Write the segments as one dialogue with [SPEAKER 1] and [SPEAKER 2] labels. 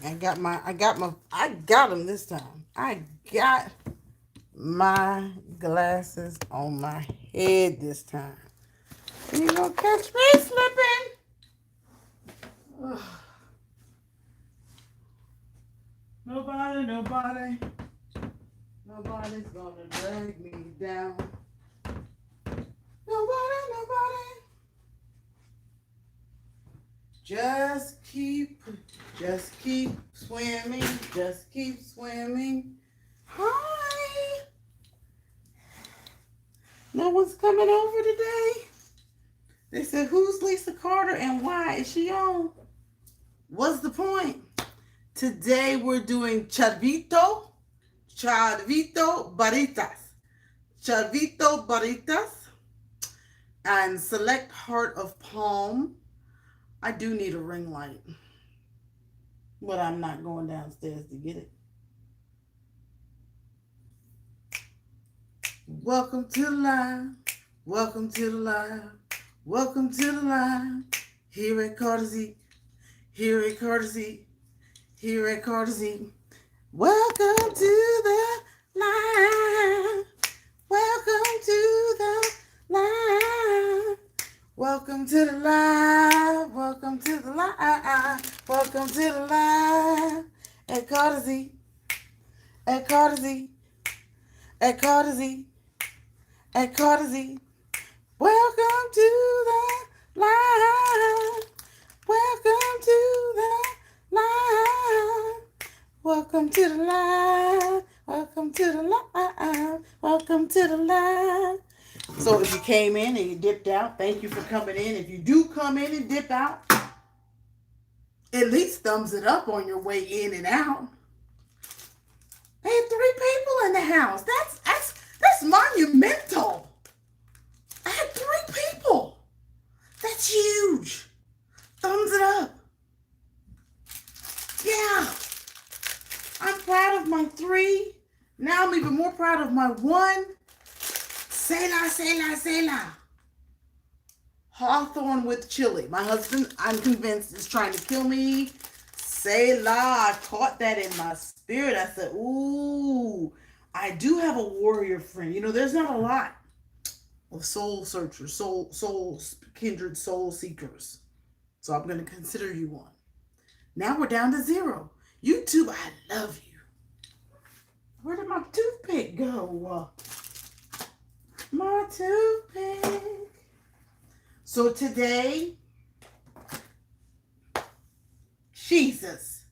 [SPEAKER 1] I got them this time. I got my glasses on my head this time. You gonna catch me slipping? Ugh. Nobody, nobody's gonna drag me down. Nobody. Just keep swimming, just keep swimming. Hi. No one's coming over today. They said, who's Lisa Carter and why is she on? What's the point? Today we're doing charvito baritas. Charvito baritas and select heart of palm. I do need a ring light, but I'm not going downstairs to get it. Welcome to the live. Welcome to the live. Welcome to the live. Here at Courtesy. Here at Courtesy. Here at Courtesy. Welcome to the live. Welcome to the live. Welcome to the live. Welcome to the live. Welcome to the live. At Courtesy. At Courtesy. At Courtesy. At Courtesy. Welcome to the live. Welcome to the live. Welcome to the live. Welcome to the live. Welcome to the live. So if you came in and you dipped out, thank you for coming in. If you do come in and dip out, at least thumbs it up on your way in and out. I had 3 people in the house. That's monumental. I had 3 people. That's huge. Thumbs it up. Yeah. I'm proud of my 3. Now I'm even more proud of my 1. Sela. Hawthorn with chili. My husband, I'm convinced, is trying to kill me. Selah. I caught that in my spirit. I said, ooh, I do have a warrior friend. You know, there's not a lot of soul searchers, kindred soul seekers. So I'm going to consider you one. Now we're down to 0. YouTube, I love you. Where did my toothpick go? My toothpick. So today, Jesus.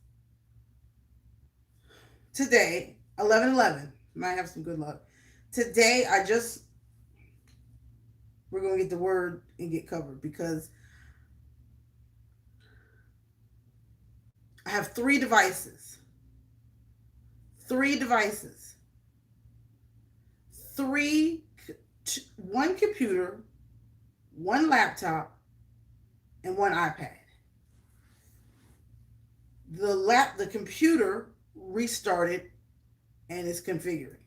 [SPEAKER 1] Today, 11/11. Might have some good luck. Today, we're going to get the word and get covered because I have 3 devices. 3 devices. 1 computer, 1 laptop, and 1 iPad. The computer restarted and is configuring.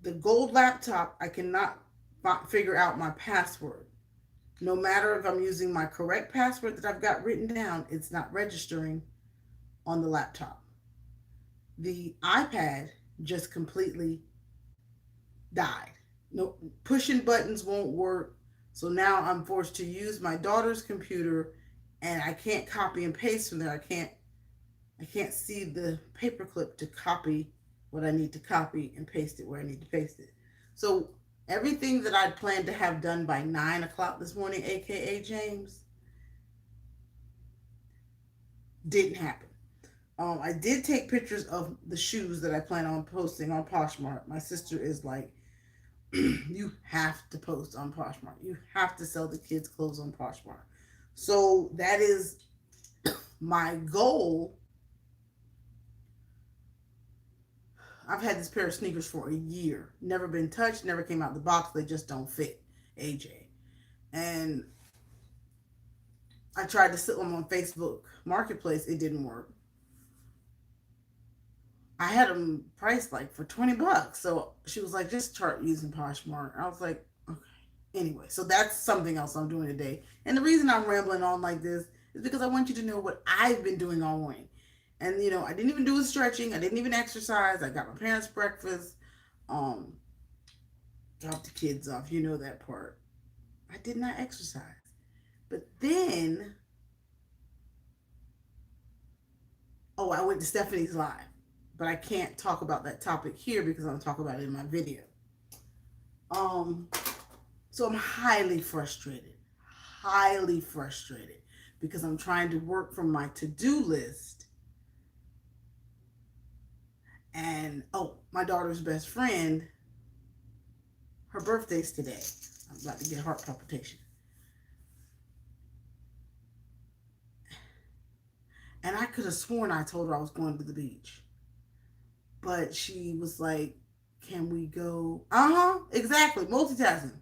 [SPEAKER 1] The gold laptop, I cannot figure out my password. No matter if I'm using my correct password that I've got written down, it's not registering on the laptop. The iPad just completely died. No, pushing buttons won't work. So now I'm forced to use my daughter's computer, and I can't copy and paste from there. I can't see the paperclip to copy what I need to copy and paste it where I need to paste it. So everything that I'd planned to have done by 9 o'clock this morning, aka James, didn't happen. I did take pictures of the shoes that I plan on posting on Poshmark. My sister is like, you have to post on Poshmark. You have to sell the kids' clothes on Poshmark. So that is my goal. I've had this pair of sneakers for a year. Never been touched, never came out the box. They just don't fit, AJ. And I tried to sell them on Facebook Marketplace. It didn't work. I had them priced like for $20. So she was like, just start using Poshmark. I was like, okay. Anyway, so that's something else I'm doing today. And the reason I'm rambling on like this It's because I want you to know what I've been doing all morning. And I didn't even do a stretching. I didn't even exercise. I got my parents' breakfast. Um, Dropped the kids off. You know that part. I did not exercise. But then, I went to Stephanie's live. But I can't talk about that topic here because I'm going to talk about it in my video. Um, so I'm highly frustrated because I'm trying to work from my to-do list. And my daughter's best friend, her birthday's today. I'm about to get heart palpitation. And I could have sworn I told her I was going to the beach. But she was like, can we go? Exactly. Multitasking.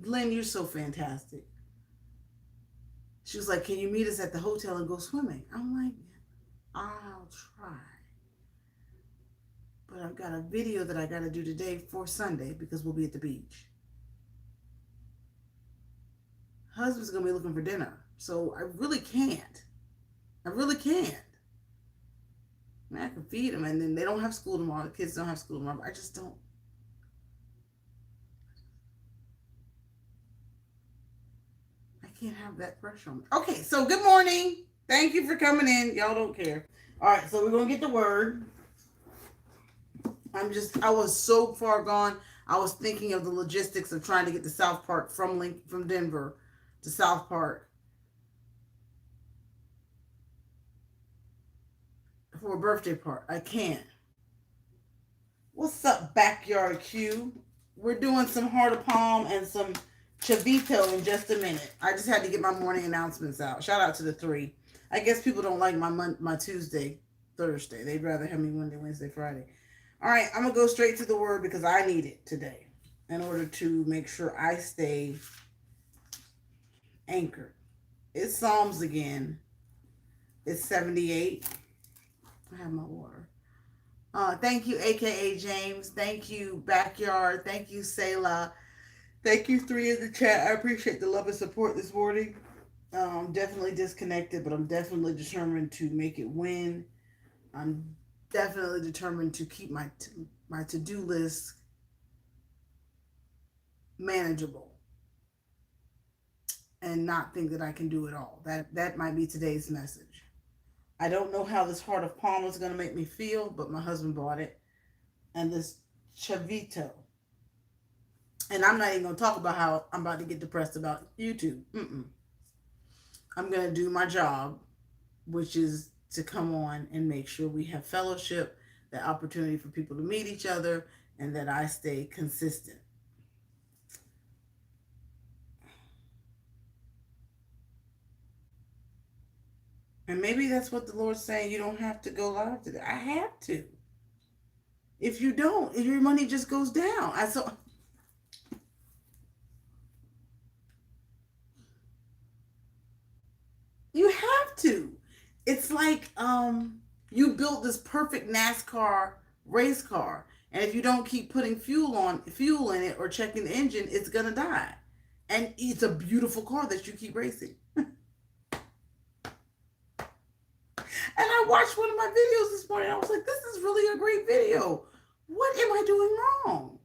[SPEAKER 1] Lynn, you're so fantastic. She was like, can you meet us at the hotel and go swimming? I'm like, I'll try. But I've got a video that I got to do today for Sunday because we'll be at the beach. Husband's going to be looking for dinner. So I really can't. I mean, I can feed them, and then they don't have school tomorrow. The kids don't have school tomorrow. But I just don't. I can't have that pressure on me. Okay, so good morning. Thank you for coming in. Y'all don't care. All right, so we're going to get the word. I was so far gone. I was thinking of the logistics of trying to get to South Park from Denver to South Park for a birthday party. I can't. What's up, Backyard Q? We're doing some heart of palm and some chavito in just a minute. I just had to get my morning announcements out. Shout out to the three. I guess people don't like my Tuesday, Thursday. They'd rather have me Monday, Wednesday, Friday. All right, I'm going to go straight to the word because I need it today in order to make sure I stay anchored. It's Psalms again. It's 78. I have my water. Thank you, AKA James. Thank you, Backyard. Thank you, Selah. Thank you, three in the chat. I appreciate the love and support this morning. I'm definitely disconnected, but I'm definitely determined to make it win. I'm definitely determined to keep my to-do list manageable and not think that I can do it all. That might be today's message. I don't know how this heart of palm is going to make me feel, but my husband bought it. And this chavito. And I'm not even going to talk about how I'm about to get depressed about YouTube. I'm going to do my job, which is to come on and make sure we have fellowship, the opportunity for people to meet each other, and that I stay consistent. And maybe that's what the Lord's saying. You don't have to go live today. I have to. If you don't, your money just goes down. You have to. It's like you built this perfect NASCAR race car, and if you don't keep putting fuel in it or checking the engine, it's gonna die. And it's a beautiful car that you keep racing. And I watched one of my videos this morning. I was like, this is really a great video. What am I doing wrong?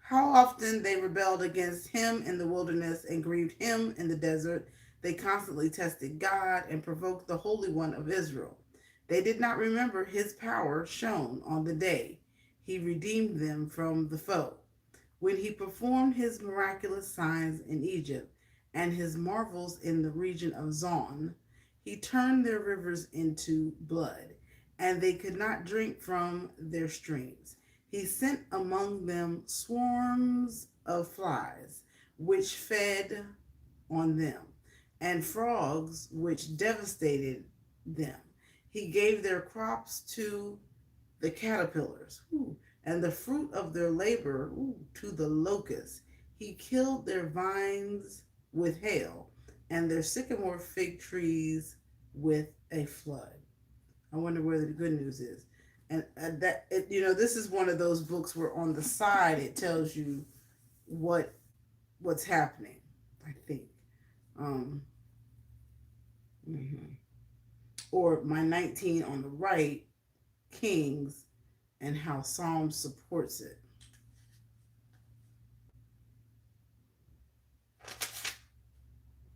[SPEAKER 1] How often they rebelled against him in the wilderness and grieved him in the desert. They constantly tested God and provoked the Holy One of Israel. They did not remember his power shown on the day he redeemed them from the foe, when he performed his miraculous signs in Egypt and his marvels in the region of Zon. He turned their rivers into blood, and they could not drink from their streams. He sent among them swarms of flies, which fed on them, and frogs, which devastated them. He gave their crops to the caterpillars, and the fruit of their labor to the locusts. He killed their vines with hail, and their sycamore fig trees with a flood. I wonder where the good news is. And this is one of those books where on the side it tells you what's happening. I think, um, mhm. Or my 19 on the right, Kings, and how Psalm supports it.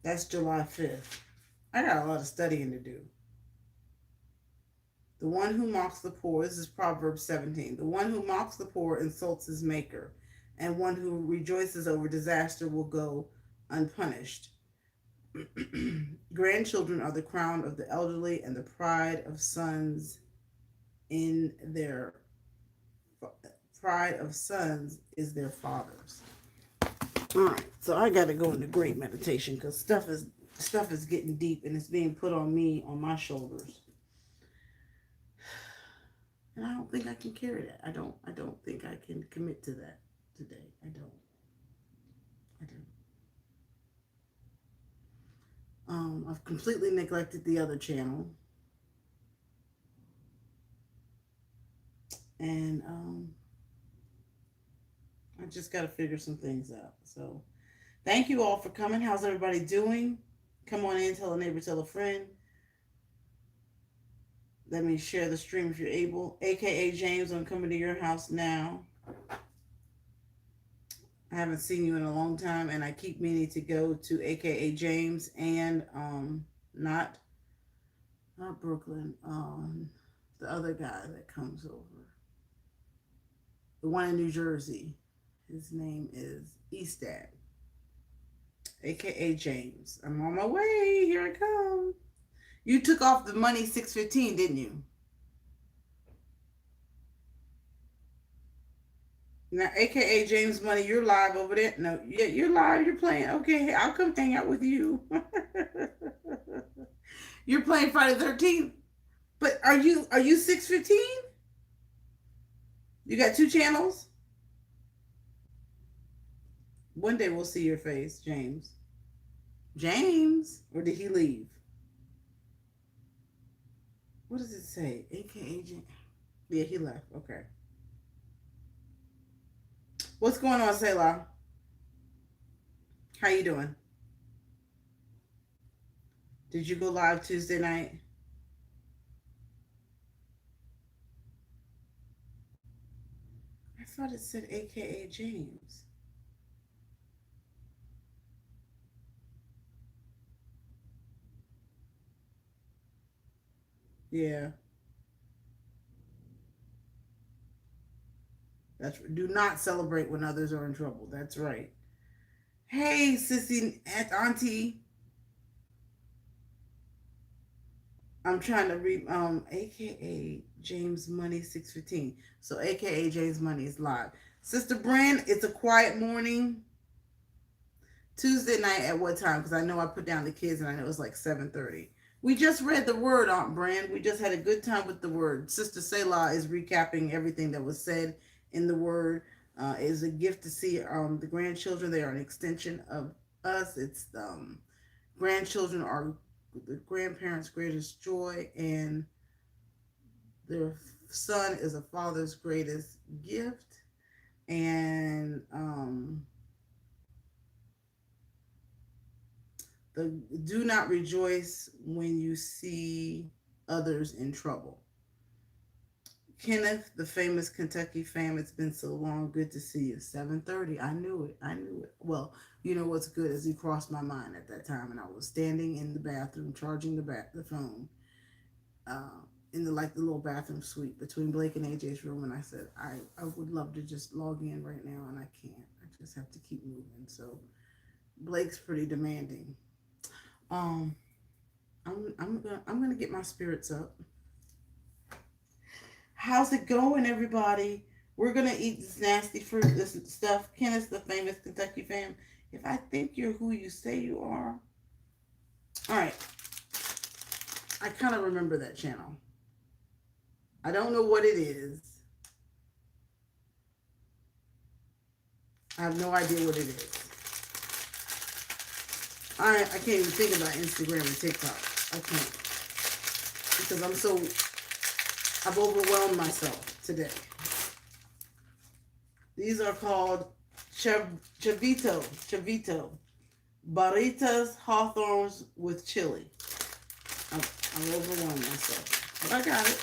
[SPEAKER 1] That's July 5th. I got a lot of studying to do. The one who mocks the poor, this is Proverbs 17. The one who mocks the poor insults his maker, and one who rejoices over disaster will go unpunished. Grandchildren are the crown of the elderly, and the pride of sons in their pride of sons is their fathers. All right, so I got to go into great meditation because stuff is getting deep and it's being put on me on my shoulders, and I don't think I can carry that. I don't think I can commit to that today. I don't. I've completely neglected the other channel, and I just got to figure some things out. So, thank you all for coming. How's everybody doing? Come on in, tell a neighbor, tell a friend. Let me share the stream if you're able. AKA James, I'm coming to your house now. I haven't seen you in a long time, and I keep meaning to go to AKA James and not Brooklyn, the other guy that comes over, the one in New Jersey. His name is Eastad, AKA James. I'm on my way. Here I come. You took off the money 6:15, didn't you? Now, AKA James Money, you're live over there. No, yeah, you're live. You're playing. Okay, I'll come hang out with you. You're playing Friday the 13th, but are you 6:15? You got two channels. One day we'll see your face, James. James, or did he leave? What does it say? AKA James. Yeah, he left. Okay. What's going on, Selah? How you doing? Did you go live Tuesday night? I thought it said AKA James. Yeah. Do not celebrate when others are in trouble. That's right. Hey, sissy, auntie. I'm trying to read AKA James Money 6:15. So AKA James Money is live. Sister Brand, it's a quiet morning. Tuesday night at what time? Because I know I put down the kids and I know it was like 7:30. We just read the word, Aunt Brand. We just had a good time with the word. Sister Selah is recapping everything that was said in the word. It is a gift to see the grandchildren. They are an extension of us. It's grandchildren are the grandparents' greatest joy, and their son is a father's greatest gift. And do not rejoice when you see others in trouble. Kenneth, the famous Kentucky fam, it's been so long. Good to see you. 7:30. I knew it. Well, you know what's good is he crossed my mind at that time, and I was standing in the bathroom charging the phone in the little bathroom suite between Blake and AJ's room, and I said I would love to just log in right now, and I can't. I just have to keep moving. So Blake's pretty demanding. I'm gonna get my spirits up. How's it going, everybody? We're gonna eat this nasty fruit, this stuff. Kenneth, the famous Kentucky fam. If I think you're who you say you are, all right. I kind of remember that channel. I don't know what it is. I have no idea what it is. I can't even think about Instagram and TikTok. I can't. Because I'm so I've overwhelmed myself today. These are called chavito. Barritas hawthorns with chili. I've overwhelmed myself. But I got it.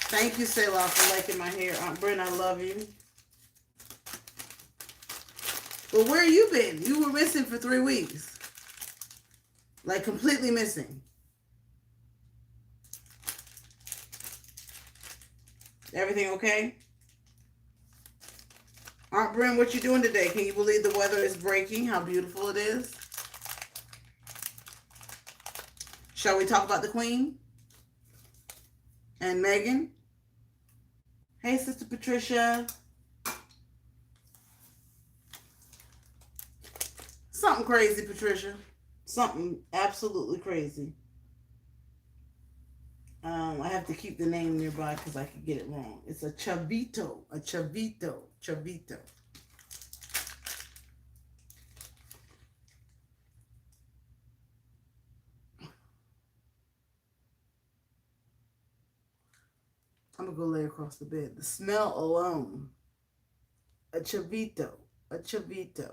[SPEAKER 1] Thank you, Selah, for liking my hair. Aunt Brent, I love you. But where you been? You were missing for 3 weeks. Like, completely missing. Everything okay? Aunt Bryn, what you doing today? Can you believe the weather is breaking? How beautiful it is. Shall we talk about the Queen? And Megan? Hey, Sister Patricia. Something crazy, Patricia. Something absolutely crazy. I have to keep the name nearby because I could get it wrong. It's a chavito. A chavito. Chavito. I'm going to go lay across the bed. The smell alone. A chavito. A chavito.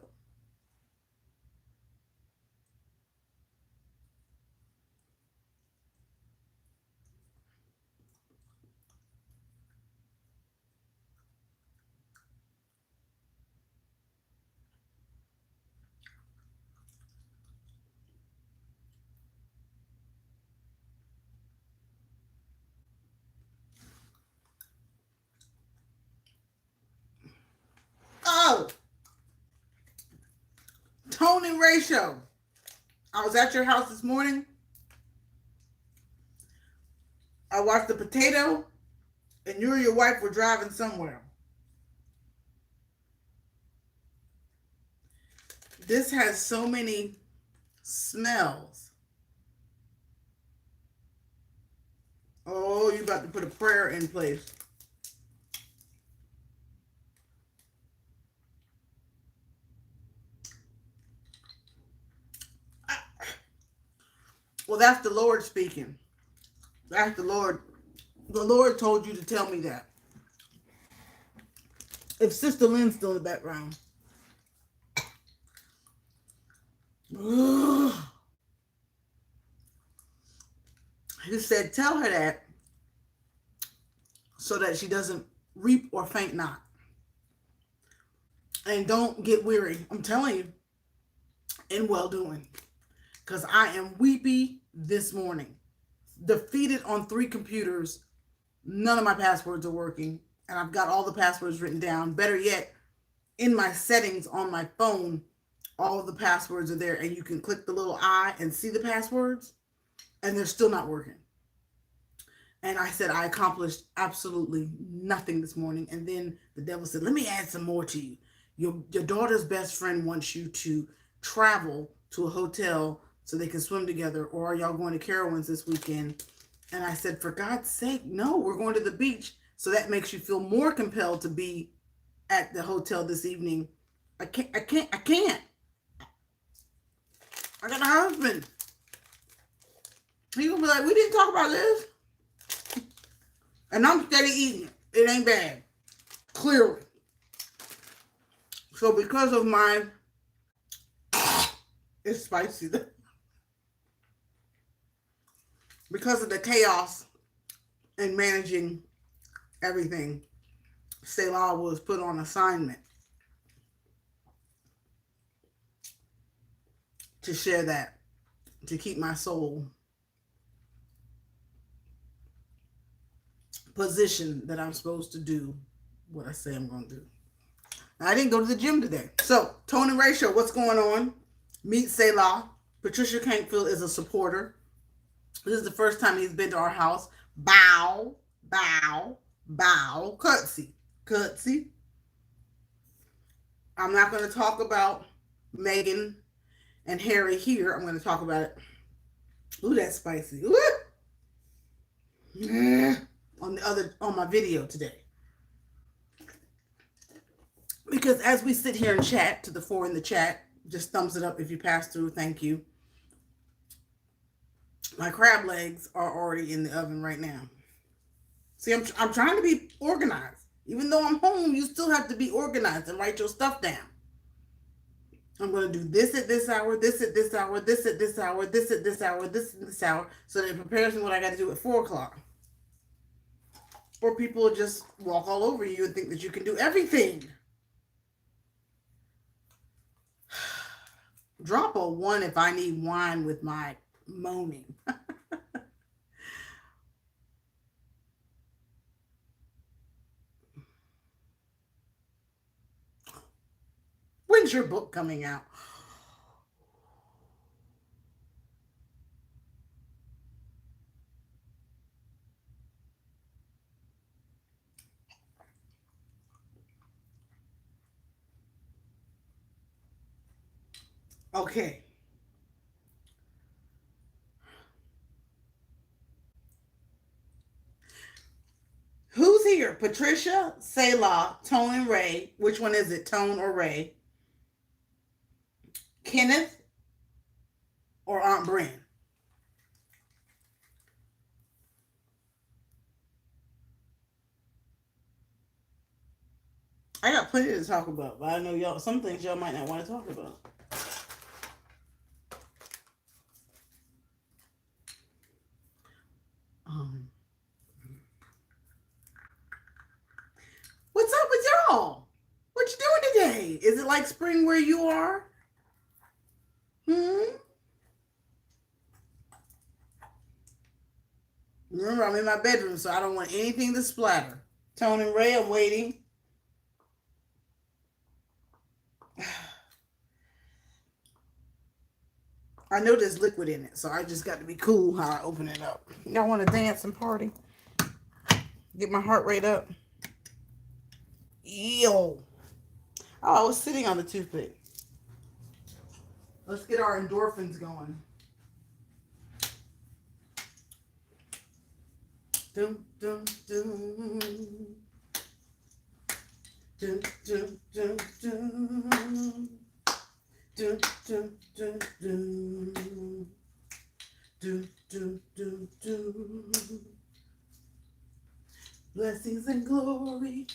[SPEAKER 1] Oh! Tone and ratio. I was at your house this morning. I watched the potato, and you and your wife were driving somewhere. This has so many smells. Oh, you about to put a prayer in place. Well, that's the Lord speaking. That's the Lord. The Lord told you to tell me that. If Sister Lynn's still in the background. He said, tell her that so that she doesn't reap or faint not. And don't get weary. I'm telling you, in well doing. Because I am weepy this morning. Defeated on 3 computers. None of my passwords are working. And I've got all the passwords written down. Better yet, in my settings on my phone, all of the passwords are there. And you can click the little eye and see the passwords. And they're still not working. And I said, I accomplished absolutely nothing this morning. And then the devil said, let me add some more to you. Your daughter's best friend wants you to travel to a hotel so they can swim together. Or are y'all going to Carowinds this weekend? And I said, for God's sake, no, we're going to the beach. So that makes you feel more compelled to be at the hotel this evening. I can't. I got a husband. He gonna be like, we didn't talk about this. And I'm steady eating it. It ain't bad. Clearly. So because of my... It's spicy. Because of the chaos in managing everything, Selah was put on assignment to share that, to keep my soul positioned that I'm supposed to do what I say I'm going to do. I didn't go to the gym today. So, tone and ratio, what's going on? Meet Selah. Patricia Cankfield is a supporter. This is the first time he's been to our house. Bow, bow, bow. Cutsy. I'm not going to talk about Megan and Harry here. I'm going to talk about it. Ooh, that's spicy. Ooh. On my video today. Because as we sit here and chat, to the 4 in the chat, just thumbs it up if you pass through. Thank you. My crab legs are already in the oven right now. See, I'm trying to be organized. Even though I'm home, you still have to be organized and write your stuff down. I'm going to do this at this hour, this at this hour, this at this hour, this at this hour, this at this hour, so that it prepares me what I got to do at 4 o'clock. Or people will just walk all over you and think that you can do everything. Drop a 1 if I need wine with my moaning. When's your book coming out? Okay. Who's here? Patricia, Selah, Tone, and Ray. Which one is it, Tone or Ray? Kenneth or Aunt Bryn? I got plenty to talk about, but I know y'all some things y'all might not want to talk about. Um, what's up with y'all? What you doing today? Is it like spring where you are? Hmm. Remember, I'm in my bedroom, so I don't want anything to splatter. Tone and Ray, I'm waiting. I know there's liquid in it, so I just got to be cool how I open it up. Y'all want to dance and party? Get my heart rate up. Yo. Oh, I was sitting on the toothpick. Let's get our endorphins going. Dum, dum, dum. Dum, dum, dum, dum. Dum, dum, dum, dum. Dum, dum, dum, dum. Blessings and glory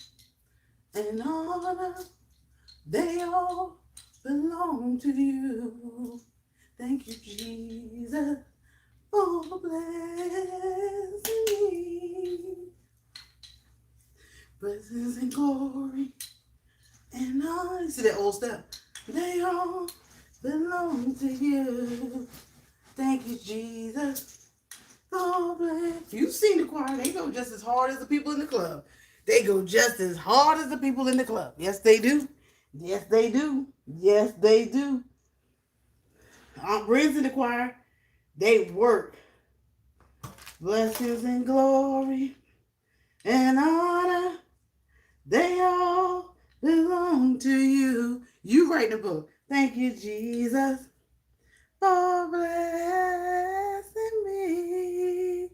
[SPEAKER 1] and honor, they all belong to you. Thank you, Jesus, for blessing me. Blessings and glory and honor. See that old step? They all belong to you. Thank you, Jesus. Oh, man. You've seen the choir. They go just as hard as the people in the club. They go just as hard as the people in the club. Yes, they do. Yes, they do. Yes, they do. Aunt Bryn's in the choir. They work. Blessings and glory and honor, they all belong to you. You write the book. Thank you, Jesus, for blessing me.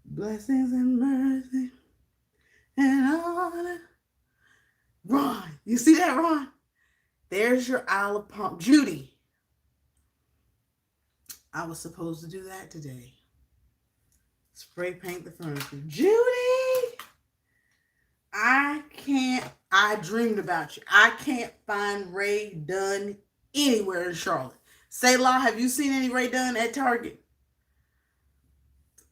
[SPEAKER 1] Blessings and mercy and honor. Ron, you see that, Ron? There's your Isle of Palm. Judy, I was supposed to do that today. Spray paint the furniture. Judy, I dreamed about you. I can't find Ray Dunn anywhere in Charlotte. Selah, have you seen any Ray Dunn at Target?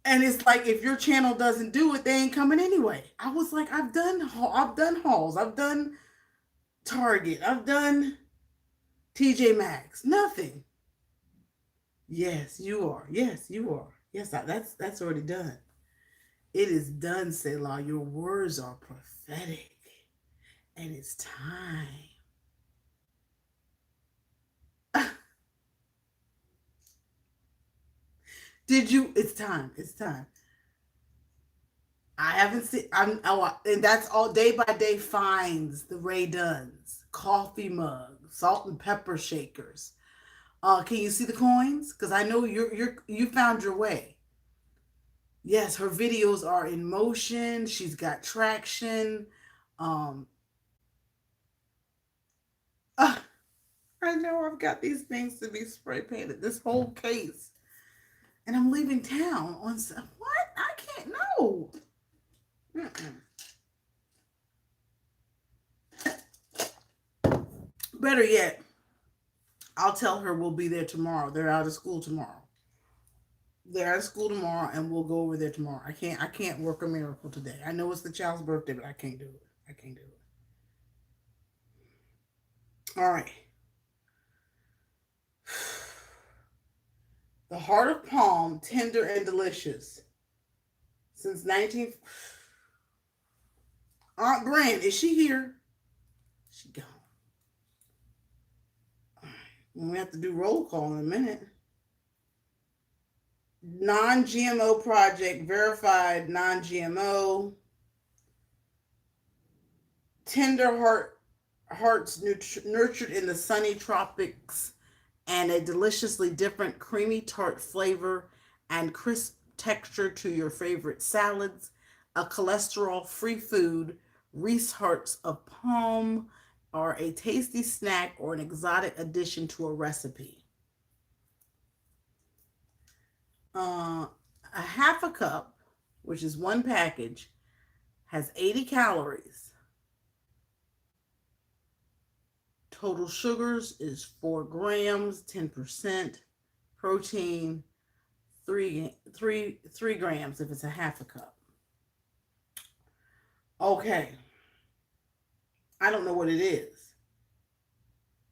[SPEAKER 1] And it's like if your channel doesn't do it, they ain't coming anyway. I was like, I've done hauls, I've done Target, I've done TJ Maxx, nothing. Yes, you are. Yes, you are. Yes, that's already done. It is done, Selah. Your words are prophetic, and it's time. Did you? It's time. It's time. I haven't seen. And that's all day by day finds the Ray Duns, coffee mugs, salt and pepper shakers. Can you see the coins? Because I know you found your way. Yes, her videos are in motion. She's got traction. Um, uh, I know I've got these things to be spray painted. This whole case. and I'm leaving town on what? I can't know. Better yet, I'll tell her we'll be there tomorrow. They're out of school tomorrow. They're out of school tomorrow, and we'll go over there tomorrow. I can't work a miracle today. I know it's the child's birthday, but I can't do it. I can't do it. All right. The heart of palm, tender and delicious. Since 19. Aunt Brand, is she here? She gone. All right. We have to do roll call in a minute. Non-GMO project, verified non-GMO. Tender hearts nurtured in the sunny tropics, and a deliciously different creamy tart flavor and crisp texture to your favorite salads. A cholesterol-free food, Reese hearts of palm are a tasty snack or an exotic addition to a recipe. A half a cup, which is one package, has 80 calories. Total sugars is 4 grams, 10%. Protein, 3 grams if it's a half a cup. Okay. I don't know what it is.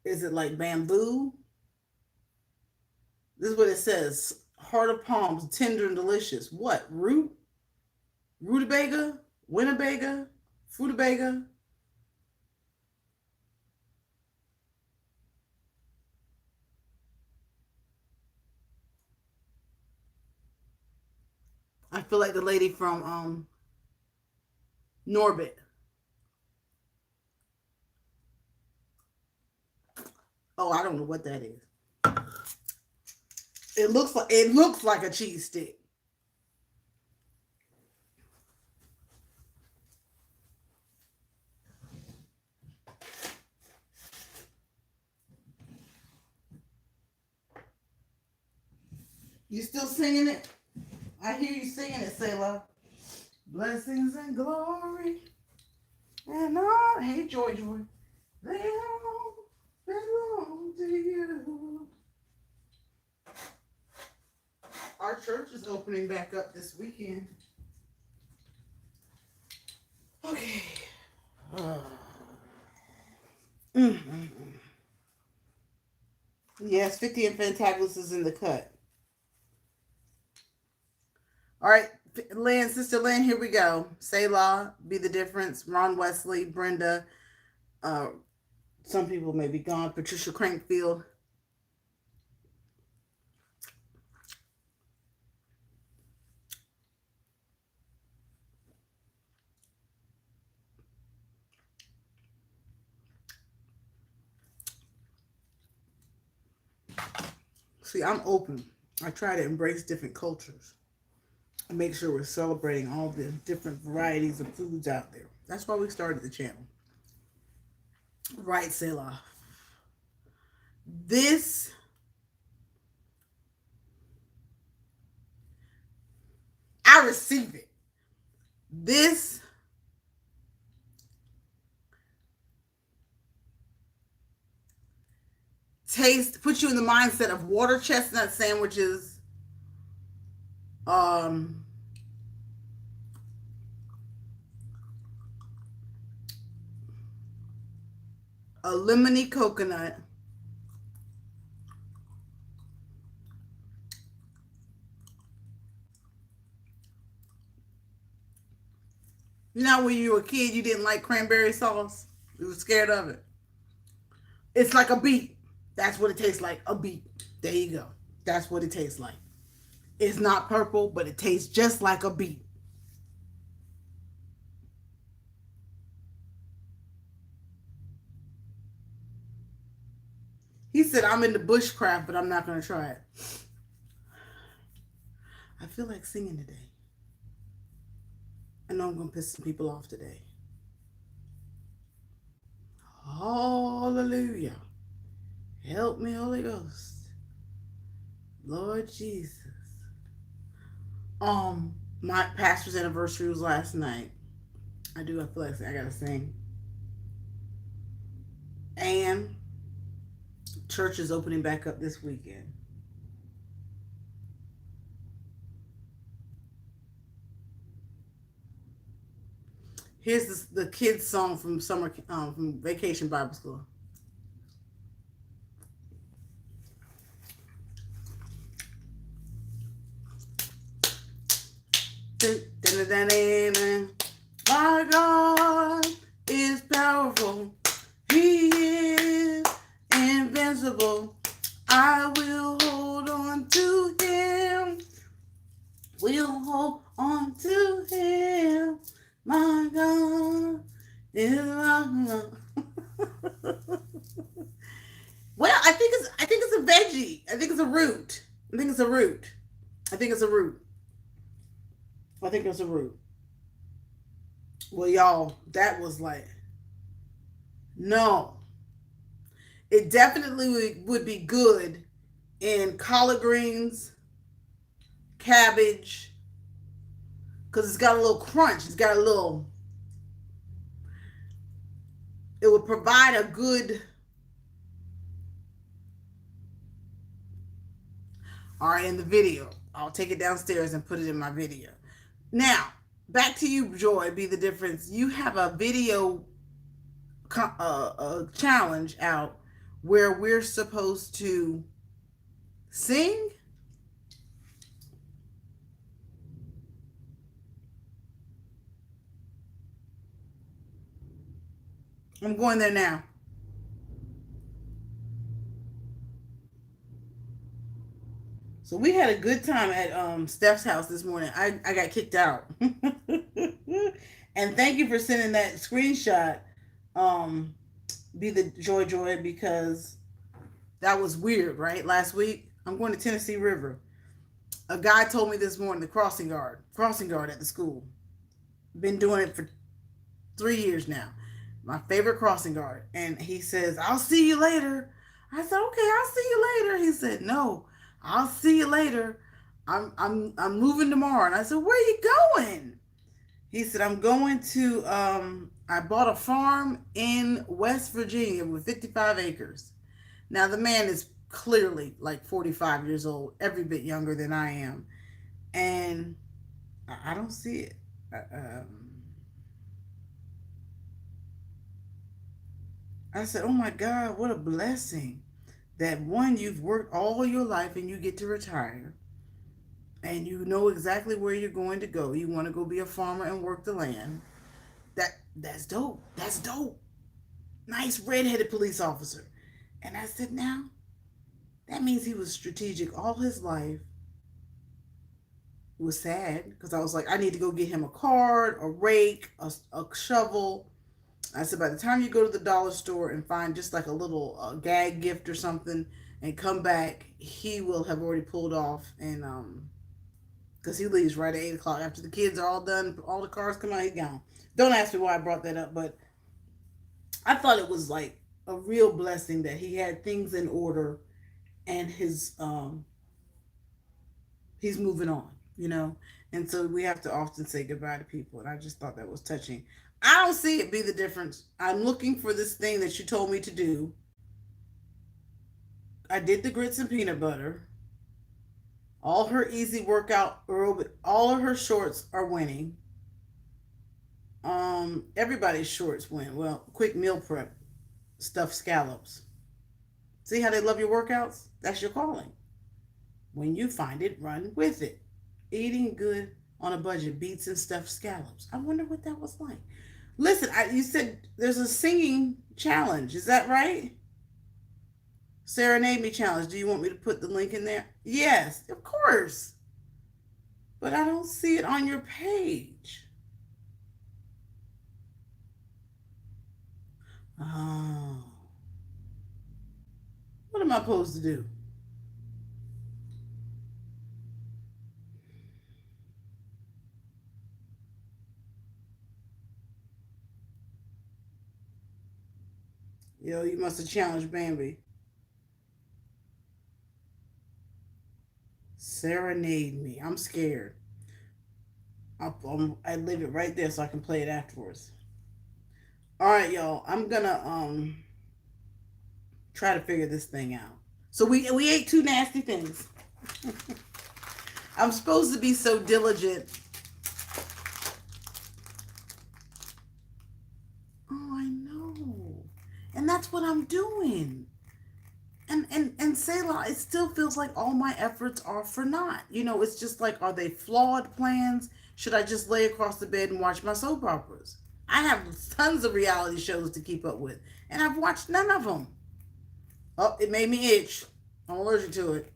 [SPEAKER 1] Is it like bamboo? This is what it says. Heart of palms, tender and delicious. What? Root? Rutabaga? Winnebaga? Frutabaga? I feel like the lady from Norbit. Oh, I don't know what that is. It looks like a cheese stick. You still singing it? I hear you singing it, Selah. Blessings and glory and all. Hey, Joy Joy. They all belong to you. Our church is opening back up this weekend. Okay. Mm-hmm. Yes, 50 and Fantabulous is in the cut. All right, Lynn, Sister Lynn, here we go. Selah, Be the Difference, Ron Wesley, Brenda. Uh, some people may be gone. Patricia Crankfield. See, I'm open. I try to embrace different cultures and make sure we're celebrating all the different varieties of foods out there. That's why we started the channel. Right, Selah. This I receive it. This taste puts you in the mindset of water chestnut sandwiches, um, a lemony coconut, you know, when you were a kid, you didn't like cranberry sauce. You were scared of it. It's like a beet. That's what it tastes like. A beet. There you go. That's what it tastes like. It's not purple, but it tastes just like a beet. He said, I'm into bushcraft, but I'm not going to try it. I feel like singing today. I know I'm going to piss some people off today. Hallelujah. Help me, Holy Ghost. Lord Jesus. Um, my pastor's anniversary was last night. I do. I feel like I gotta sing. And church is opening back up this weekend. Here's the kids' song from from Vacation Bible School. My God is powerful. He is invincible. I will hold on to him. We'll hold on to him. My God is powerful. Well, I think it's a veggie. I think it's a root. I think it's a root. I think it's a root. I think it's a root. Well, y'all, that was like no. It definitely would be good in collard greens, cabbage, because it's got a little crunch. It's got a little. It would provide a good. All right, in the video, I'll take it downstairs and put it in my video. Now, back to you, Joy. Be the difference. You have a video challenge out where we're supposed to sing. I'm going there now. So we had a good time at Steph's house this morning. I got kicked out. And thank you for sending that screenshot. Um, be the joy because that was weird, right? Last week I'm going to Tennessee River. A guy told me this morning the crossing guard at the school. Been doing it for 3 years now. My favorite crossing guard, and he says, "I'll see you later." I said, "Okay, I'll see you later." He said, "No, I'll see you later. I'm moving tomorrow." And I said, "Where are you going?" He said, "I'm going to I bought a farm in West Virginia with 55 acres." Now the man is clearly like 45 years old, every bit younger than I am, and I don't see it. I said, "Oh my God, what a blessing that one, you've worked all your life and you get to retire and you know exactly where you're going to go. You want to go be a farmer and work the land. That's dope. That's dope. Nice redheaded police officer." And I said, "Now that means he was strategic all his life." It was sad because I was like, I need to go get him a card, a rake, a shovel. I said, by the time you go to the dollar store and find just like a little gag gift or something and come back, he will have already pulled off. And because he leaves right at 8 o'clock after the kids are all done, all the cars come out, he's gone. Don't ask me why I brought that up, but I thought it was like a real blessing that he had things in order and his he's moving on, you know. And so we have to often say goodbye to people, and I just thought that was touching. I don't see it be the difference. I'm looking for this thing that you told me to do. I did the grits and peanut butter. All her easy workout aerobic, all of her shorts are winning. Everybody's shorts win. Well, quick meal prep, stuffed scallops. See how they love your workouts? That's your calling. When you find it, run with it. Eating good on a budget, beets and stuffed scallops. I wonder what that was like. Listen, you said there's a singing challenge. Is that right? Serenade Me challenge. Do you want me to put the link in there? Yes, of course. But I don't see it on your page. Oh. What am I supposed to do? Yo, you must have challenged Bambi. Serenade Me. I'm scared. I leave it right there so I can play it afterwards. All right, y'all. I'm gonna try to figure this thing out. So we ate two nasty things. I'm supposed to be so diligent. Oh, I know. And that's what I'm doing. And Selah, it still feels like all my efforts are for naught. It's just like, are they flawed plans? Should I just lay across the bed and watch my soap operas? I have tons of reality shows to keep up with, and I've watched none of them. Oh, it made me itch. I'm allergic to it.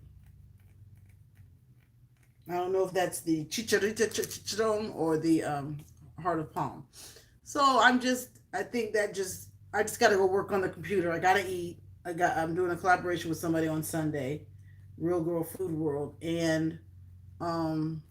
[SPEAKER 1] I don't know if that's the chicharita chicharron or the heart of palm. So I think that I just got to go work on the computer. I got to eat. I'm doing a collaboration with somebody on Sunday, Real Girl Food World, and um,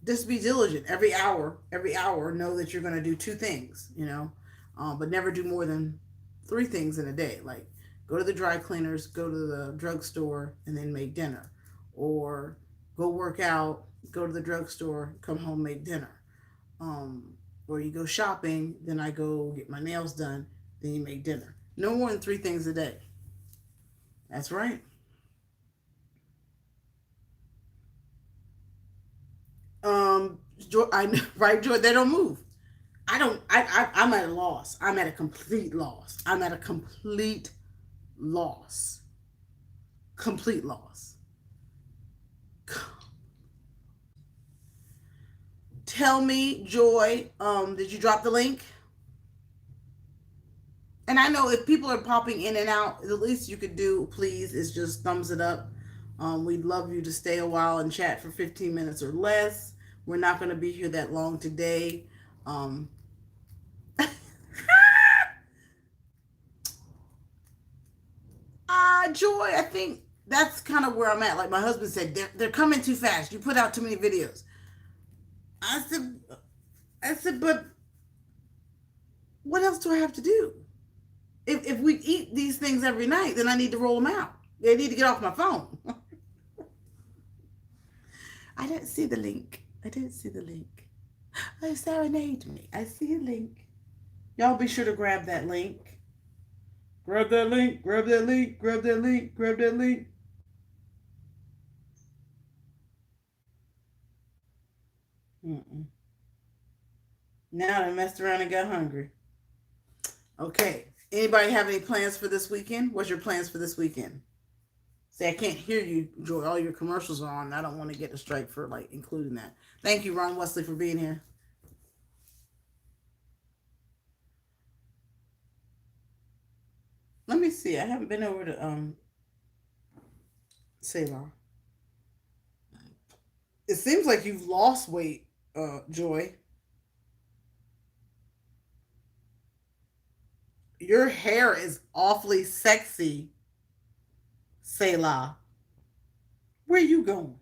[SPEAKER 1] just be diligent every hour. Know that you're going to do two things, but never do more than three things in a day. Like go to the dry cleaners, go to the drugstore, and then make dinner, or go work out, go to the drugstore, come home, make dinner. Um, or you go shopping, then I go get my nails done, then you make dinner. No more than three things a day. That's right. Right, Joy. They don't move. I don't. I'm at a loss. I'm at a complete loss. I'm at a loss. Complete loss. Tell me, Joy. Did you drop the link? And I know if people are popping in and out, the least you could do, please, is just thumbs it up. We'd love you to stay a while and chat for 15 minutes or less. We're not going to be here that long today. Um, Joy, I think that's kind of where I'm at. Like my husband said, they're coming too fast. You put out too many videos. I said, but what else do I have to do? If we eat these things every night, then I need to roll them out. They need to get off my phone. I didn't see the link. I didn't see the link. Oh, serenade me. I see a link. Y'all be sure to grab that link. Grab that link. Grab that link. Grab that link. Grab that link. Mm-mm. Now I messed around and got hungry. Okay. Anybody have any plans for this weekend? What's your plans for this weekend? See, I can't hear you, Joy. All your commercials are on. I don't want to get a strike for like including that. Thank you, Ron Wesley, for being here. Let me see. I haven't been over to Ceylon. It seems like you've lost weight, Joy. Your hair is awfully sexy, Selah. Where you going?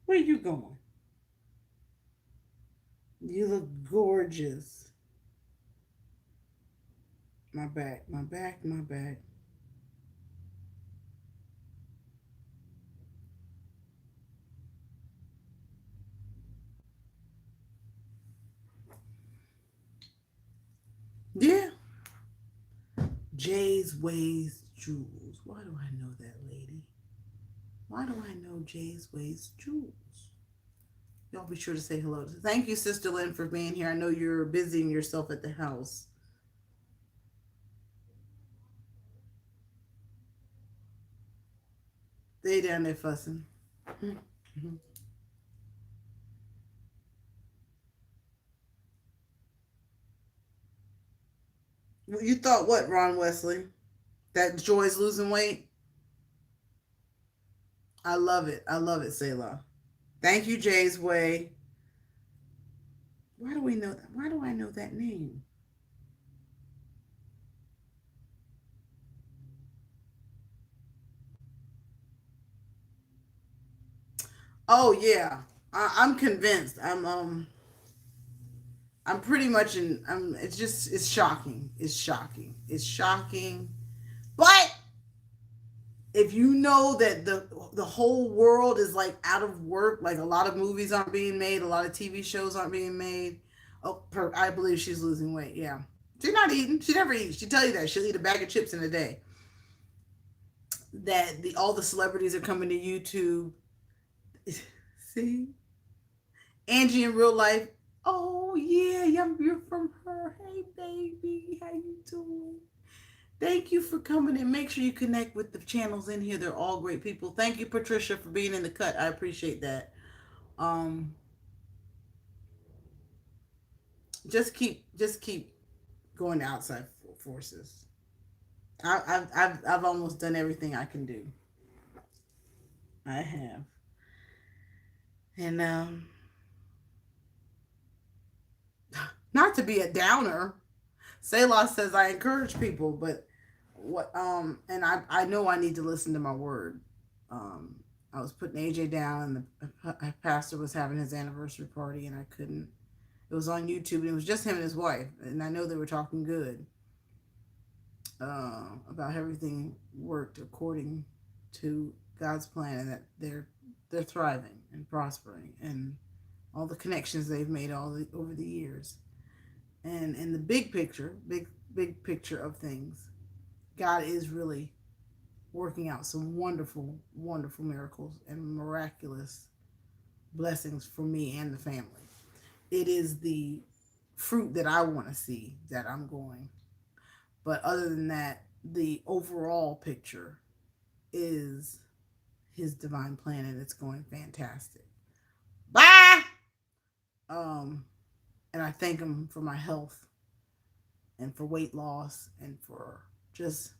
[SPEAKER 1] Where you going? You look gorgeous. My back, my back, my back. Yeah. Jay's Ways Jewels. Why do I know that lady? Why do I know Jay's Ways Jewels? Y'all be sure to say hello. Thank you, Sister Lynn, for being here. I know you're busying yourself at the house. They down there fussing. You thought what, Ron Wesley? That Joy's losing weight? I love it. I love it, Selah. Thank you, Jay's Way. Why do we know that? Why do I know that name? Oh yeah, I'm convinced. I'm pretty much in. It's shocking. It's shocking. It's shocking. But if you know that the whole world is like out of work, like a lot of movies aren't being made, a lot of TV shows aren't being made. Oh, I believe she's losing weight. Yeah, she's not eating. She never eats. She tell you that she'll eat a bag of chips in a day. That the all the celebrities are coming to YouTube. See, Angie in real life. Oh yeah, you're from her. Hey baby, how you doing? Thank you for coming and make sure you connect with the channels in here. They're all great people. Thank you, Patricia, for being in the cut. I appreciate that. Um, just keep going to outside forces. I've almost done everything I can do. I have, and not to be a downer. Selah says I encourage people, but what and I know I need to listen to my word. I was putting AJ down, and the pastor was having his anniversary party, and I couldn't. It was on YouTube, and it was just him and his wife, and I know they were talking good about everything worked according to God's plan, and that they're thriving and prospering, and all the connections they've made over the years, and in the big picture of things, God is really working out some wonderful, wonderful miracles and miraculous blessings for me and the family. It is the fruit that I want to see that I'm going. But other than that, the overall picture is his divine plan, and it's going fantastic. Bye! Um, and I thank him for my health and for weight loss and for just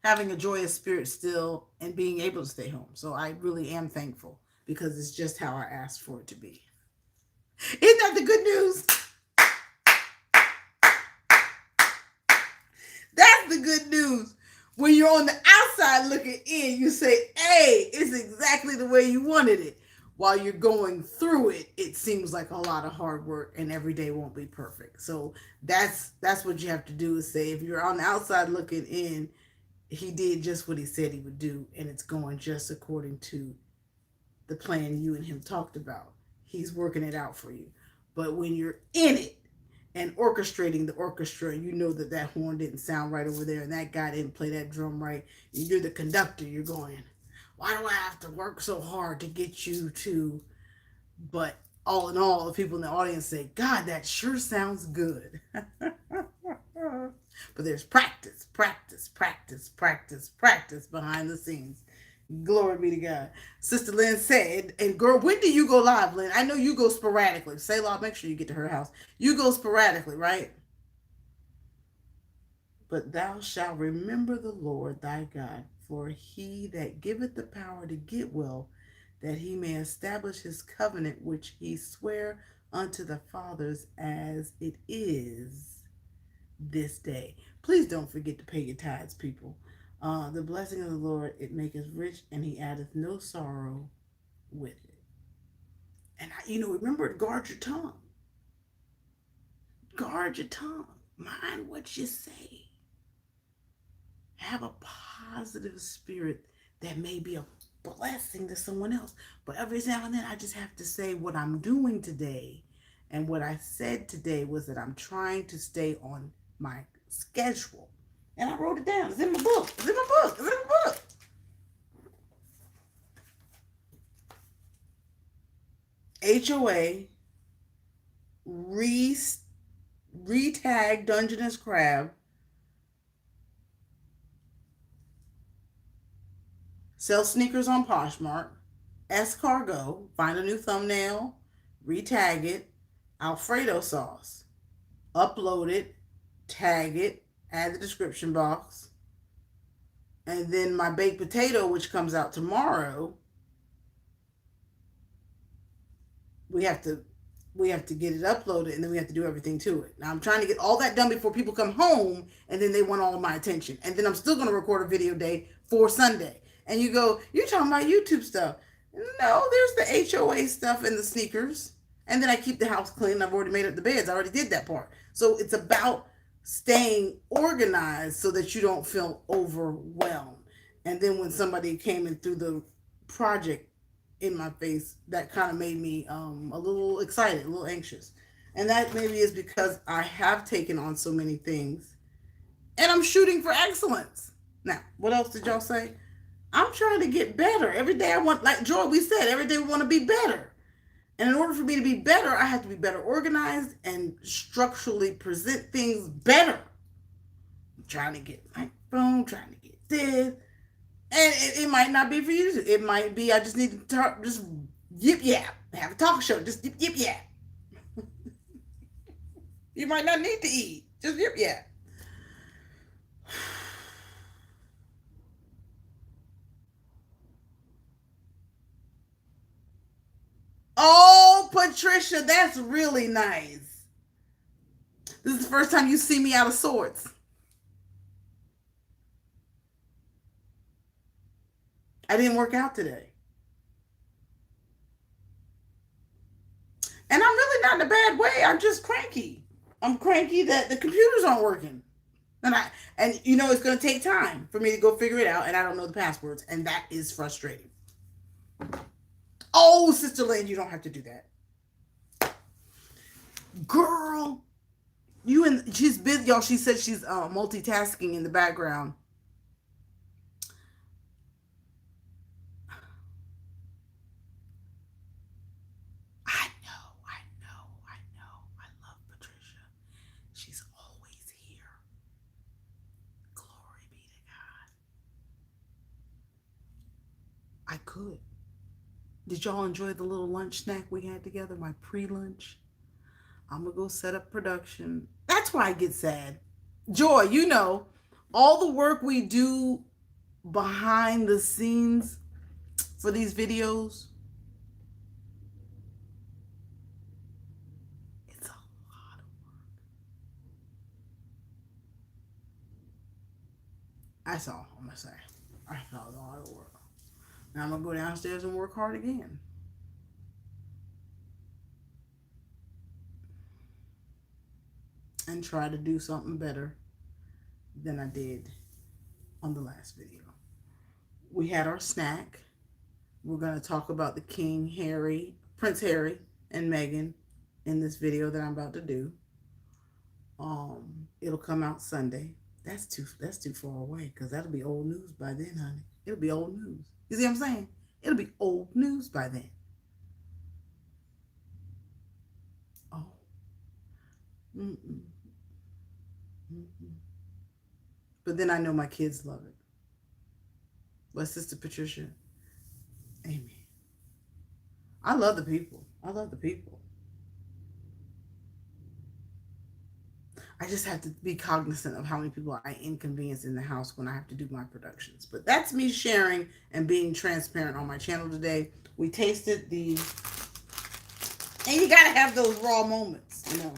[SPEAKER 1] having a joyous spirit still and being able to stay home. So I really am thankful because it's just how I asked for it to be. Isn't that the good news? That's the good news. When you're on the outside looking in, you say, hey, it's exactly the way you wanted it. While you're going through it, it seems like a lot of hard work and every day won't be perfect. So that's what you have to do is say, if you're on the outside looking in, he did just what he said he would do, and it's going just according to the plan you and him talked about. He's working it out for you. But when you're in it and orchestrating the orchestra, you know that horn didn't sound right over there and that guy didn't play that drum right. You're the conductor. You're going, why do I have to work so hard to get you to? But all in all, the people in the audience say, God, that sure sounds good. But there's practice, practice, practice, practice, practice behind the scenes. Glory be to God. Sister Lynn said, and girl, when do you go live, Lynn? I know you go sporadically. Selah, make sure you get to her house. You go sporadically, right? But thou shalt remember the Lord thy God, for he that giveth the power to get well, that he may establish his covenant which he sware unto the fathers, as it is this day. Please don't forget to pay your tithes, people. The blessing of the Lord, it maketh rich, and he addeth no sorrow with it. And remember to guard your tongue. Guard your tongue. Mind what you say. Have a positive spirit that may be a blessing to someone else. But every now and then, I just have to say what I'm doing today. And what I said today was that I'm trying to stay on my schedule. And I wrote it down. It's in my book. It's in my book. It's in my book. HOA, retag Dungeness Crab, sell sneakers on Poshmark, Escargot, find a new thumbnail, retag it, Alfredo sauce, upload it, tag it, add the description box, and then my baked potato, which comes out tomorrow, we have to get it uploaded, and then we have to do everything to it. Now I'm trying to get all that done before people come home, and then they want all of my attention, and then I'm still going to record a video day for Sunday. And you go, you're talking about YouTube stuff. No, there's the HOA stuff and the sneakers, and then I keep the house clean. I've already made up the beds. I already did that part. So it's about staying organized so that you don't feel overwhelmed. And then when somebody came and threw the project in my face, that kind of made me a little excited, a little anxious. And that maybe is because I have taken on so many things and I'm shooting for excellence. Now, what else did y'all say? I'm trying to get better. Every day I want, like Joy, we said, every day we want to be better. And in order for me to be better, I have to be better organized and structurally present things better. I'm trying to get my phone, trying to get this. And it might not be for you. It might be I just need to talk, just yip yap, have a talk show, just yip yap. You might not need to eat, just yip yap. Oh, Patricia, that's really nice. This is the first time you see me out of sorts. I didn't work out today. And I'm really not in a bad way. I'm just cranky. I'm cranky that the computers aren't working. And you know it's going to take time for me to go figure it out, and I don't know the passwords, and that is frustrating. Oh, Sister Lynn, you don't have to do that. Girl, you and she's busy, y'all. She said she's multitasking in the background. I know, I know, I know. I love Patricia. She's always here. Glory be to God. I could. Did y'all enjoy the little lunch snack we had together? My pre-lunch. I'm gonna go set up production. That's why I get sad. Joy, you know, all the work we do behind the scenes for these videos, it's a lot of work. That's all I'm gonna say. That's a lot of work. Now I'm gonna go downstairs and work hard again. And try to do something better than I did on the last video. We had our snack. We're going to talk about the King Harry, Prince Harry, and Meghan in this video that I'm about to do. It'll come out Sunday. That's too far away because that'll be old news by then, honey. It'll be old news. You see what I'm saying? It'll be old news by then. Oh. Mm-mm. Mm-mm. But then I know my kids love it. But Sister Patricia, amen. I love the people. I love the people. I just have to be cognizant of how many people I inconvenience in the house when I have to do my productions. But that's me sharing and being transparent on my channel today. We tasted the, and you got to have those raw moments, you know,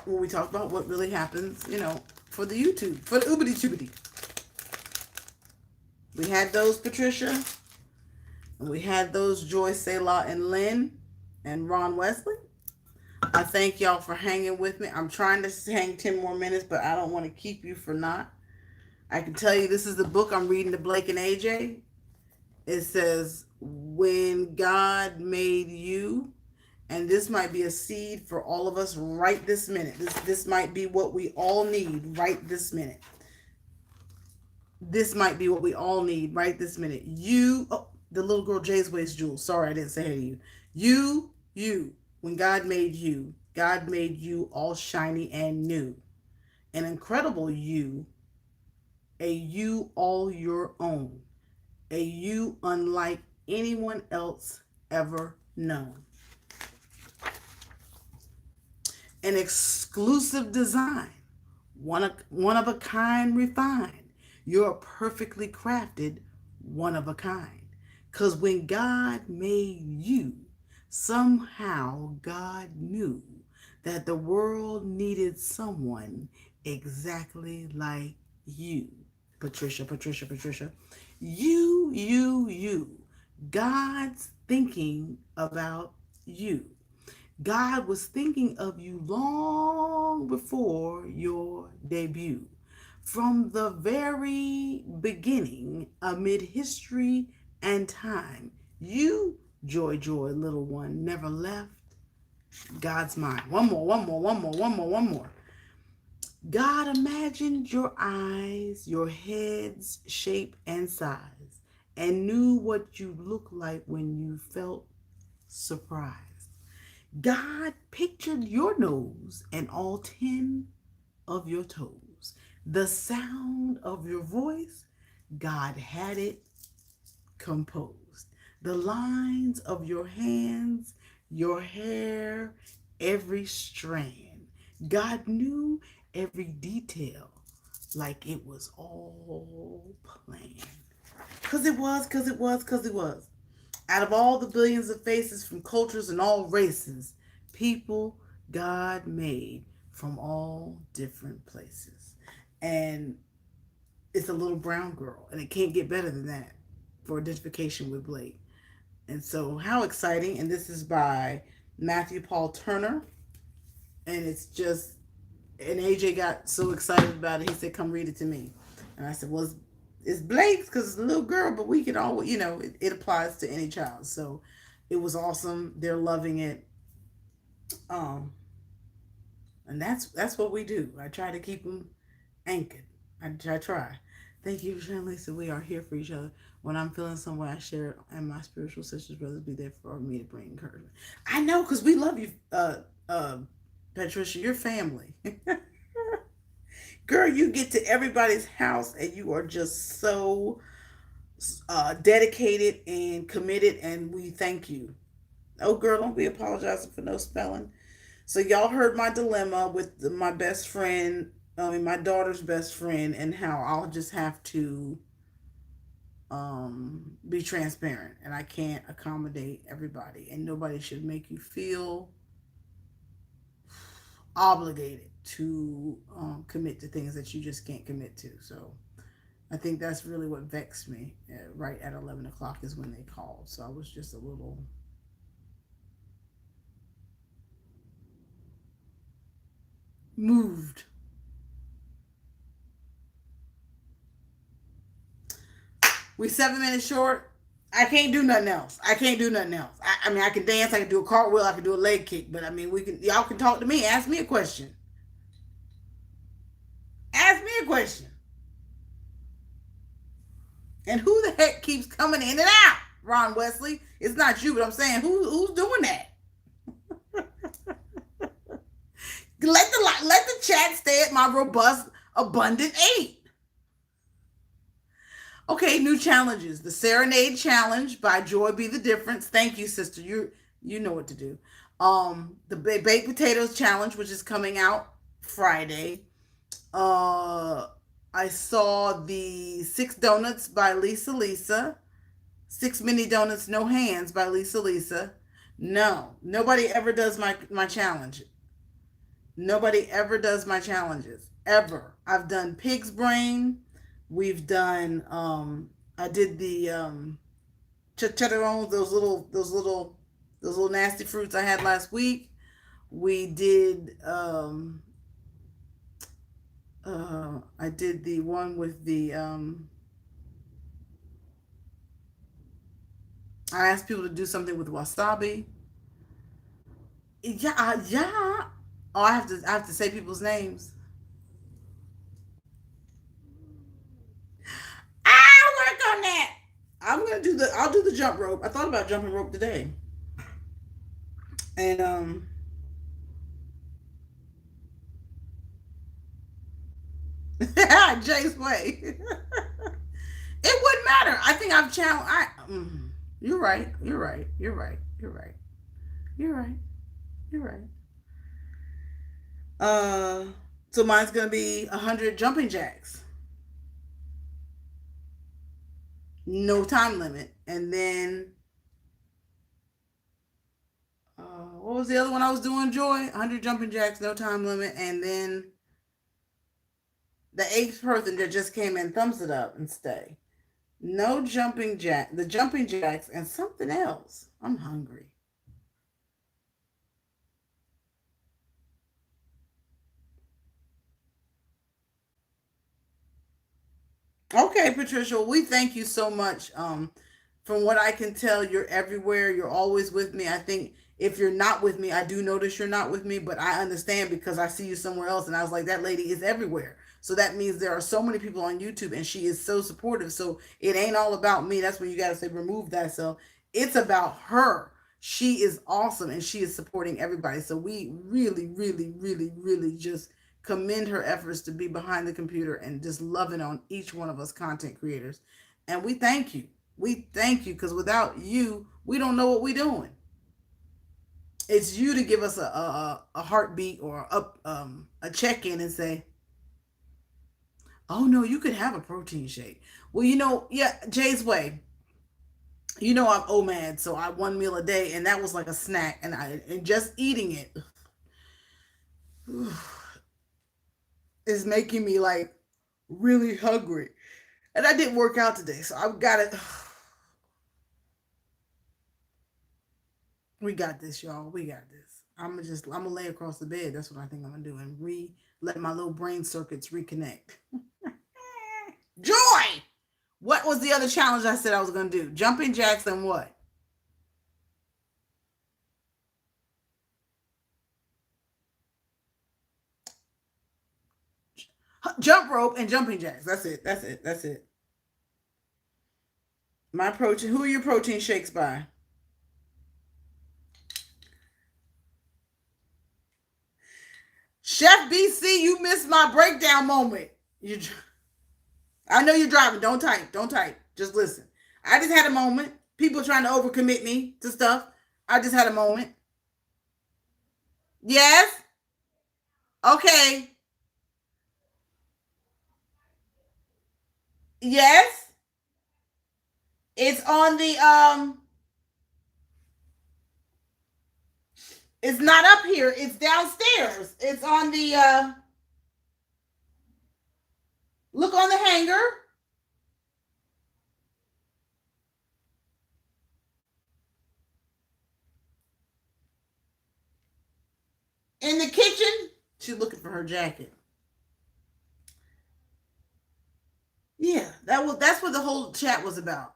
[SPEAKER 1] where we talk about what really happens, you know, for the YouTube, for the oobity tubity. We had those, Patricia, and we had those Joy, Selah, and Lynn, and Ron Wesley. I thank y'all for hanging with me. I'm trying to hang 10 more minutes, but I don't want to keep you for not. I can tell you this is the book I'm reading to Blake and AJ. It says, When God Made You. And this might be a seed for all of us right this minute. This might be what we all need right this minute. This might be what we all need right this minute. The little girl Jay's Waist Jewel. Sorry, I didn't say hey to you. When God made you all shiny and new. An incredible you, a you all your own, a you unlike anyone else ever known. An exclusive design, one of a kind refined. You're perfectly crafted, one of a kind. Because when God made you, somehow God knew that the world needed someone exactly like you. Patricia. You. God's thinking about you. God was thinking of you long before your debut. From the very beginning, amid history and time, you, Joy Joy, little one, never left God's mind. One more, one more, one more, one more, one more. God imagined your eyes, your head's shape and size, and knew what you looked like when you felt surprised. God pictured your nose and all 10 of your toes. The sound of your voice, God had it composed. The lines of your hands, your hair, every strand. God knew every detail like it was all planned. Because it was, because it was, because it was. Out of all the billions of faces from cultures and all races, people God made from all different places. And it's a little brown girl, and it can't get better than that for identification with Blake. And so, how exciting! And this is by Matthew Paul Turner, and it's just, and AJ got so excited about it, he said, "Come read it to me." And I said, "Well, it's Blake's because it's a little girl, but we can all, it applies to any child." So, it was awesome. They're loving it, um, and that's what we do. I try to keep them anchored. I try. Thank you, Jean Lisa. We are here for each other. When I'm feeling some way, I share it, and my spiritual sisters, brothers be there for me to bring encouragement. I know, because we love you, Patricia. Your family. Girl, you get to everybody's house, and you are just so dedicated and committed, and we thank you. Oh, girl, don't be apologizing for no spelling. So y'all heard my dilemma with my best friend, my daughter's best friend, and how I'll just have to be transparent, and I can't accommodate everybody, and nobody should make you feel obligated to commit to things that you just can't commit to. So I think that's really what vexed me. Right at 11 o'clock is when they called, so I was just a little moved. We 7 minutes short. I can't do nothing else. I can't do nothing else. I mean, I can dance. I can do a cartwheel. I can do a leg kick. But I mean, we can. Y'all can talk to me. Ask me a question. Ask me a question. And who the heck keeps coming in and out? Ron Wesley. It's not you, but I'm saying who's doing that? Let the chat stay at my robust, abundant 8. Okay, new challenges. The Serenade Challenge by Joy Be the Difference. Thank you, sister. You know what to do. The Baked Potatoes Challenge, which is coming out Friday. I saw the 6 Donuts by Lisa. 6 Mini Donuts, No Hands by Lisa. No, nobody ever does my challenge. Nobody ever does my challenges ever. I've done pig's brain. We've done. I did the chicharrones, those little nasty fruits I had last week. We did. I did the one with the. I asked people to do something with wasabi. Yeah, yeah. Oh, I have to say people's names. I'll work on that. I'll do the jump rope. I thought about jumping rope today. And Jay's way. It wouldn't matter. I think I've challenged. You're right. You're right. You're right. You're right. You're right. You're right. Uh, so mine's gonna be 100 jumping jacks, no time limit, and then what was the other one I was doing? Joy, 100 jumping jacks, no time limit, and then the 8th person that just came in, thumbs it up and stay. No jumping jack, the jumping jacks, and something else. I'm hungry. Okay, Patricia, we thank you so much. From what I can tell, you're everywhere. You're always with me. I think if you're not with me, I do notice you're not with me, but I understand because I see you somewhere else, and I was like, that lady is everywhere. So that means there are so many people on YouTube, and she is so supportive. So it ain't all about me. That's when you got to say, remove thyself. It's about her. She is awesome, and she is supporting everybody. So we really, really, really, really just commend her efforts to be behind the computer and just loving on each one of us content creators. And we thank you. We thank you because without you, we don't know what we're doing. It's you to give us a heartbeat or a check in and say, oh no, you could have a protein shake. Well, yeah, Jay's way. I'm OMAD, so I one meal a day, and that was like a snack, and just eating it is making me like really hungry. And I didn't work out today, so I've got it. We got this, y'all. We got this. I'm gonna lay across the bed. That's what I think I'm gonna do, and let my little brain circuits reconnect. Joy. What was the other challenge I said I was gonna do? Jumping jacks and what? Jump rope and jumping jacks. That's it. That's it. That's it. My protein. Who are your protein shakes by? Chef BC, you missed my breakdown moment. You, I know you're driving. Don't type. Don't type. Just listen. I just had a moment. People trying to overcommit me to stuff. I just had a moment. Yes. Okay. Yes. It's on the It's not up here. It's downstairs. It's on the look on the hanger in the kitchen. She's looking for her jacket. Yeah, that's what the whole chat was about.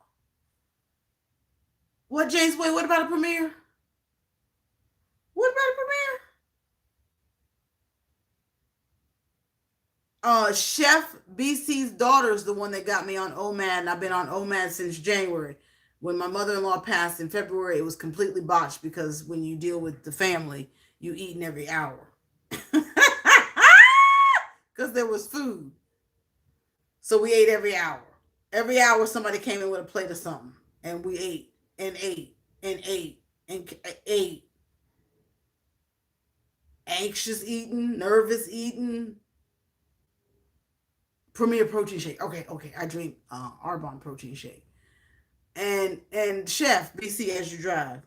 [SPEAKER 1] What, James? Wait, what about a premiere? What about a premiere? Chef BC's daughter is the one that got me on OMAD, and I've been on OMAD since January. When my mother-in-law passed in February, it was completely botched because when you deal with the family, you eat in every hour. Because there was food. So we ate every hour. Every hour somebody came in with a plate of something. And we ate and ate and ate and ate. Anxious eating, nervous eating. Premier protein shake. Okay, okay. I drink Arbonne protein shake. And Chef BC as you drive.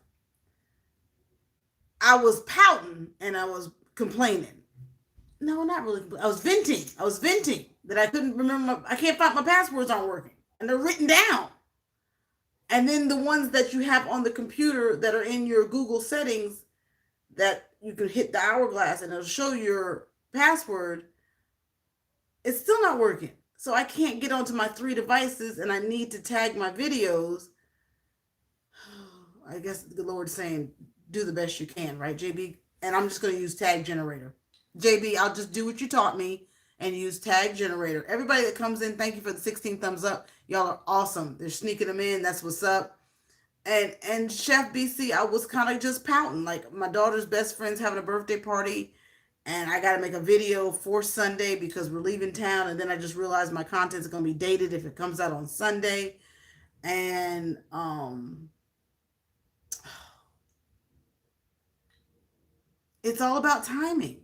[SPEAKER 1] I was pouting and I was complaining. No, not really. I was venting. I was venting that I couldn't remember. I can't find my passwords aren't working, and they're written down. And then the ones that you have on the computer that are in your Google settings that you can hit the hourglass and it'll show your password. It's still not working. So I can't get onto my 3 devices and I need to tag my videos. I guess the Lord's saying, do the best you can, right, JB? And I'm just going to use tag generator. JB, I'll just do what you taught me and use tag generator. Everybody that comes in, thank you for the 16 thumbs up. Y'all are awesome. They're sneaking them in. That's what's up. And Chef BC, I was kind of just pouting. Like my daughter's best friend's having a birthday party, and I got to make a video for Sunday because we're leaving town. And then I just realized my content's going to be dated if it comes out on Sunday. And it's all about timing.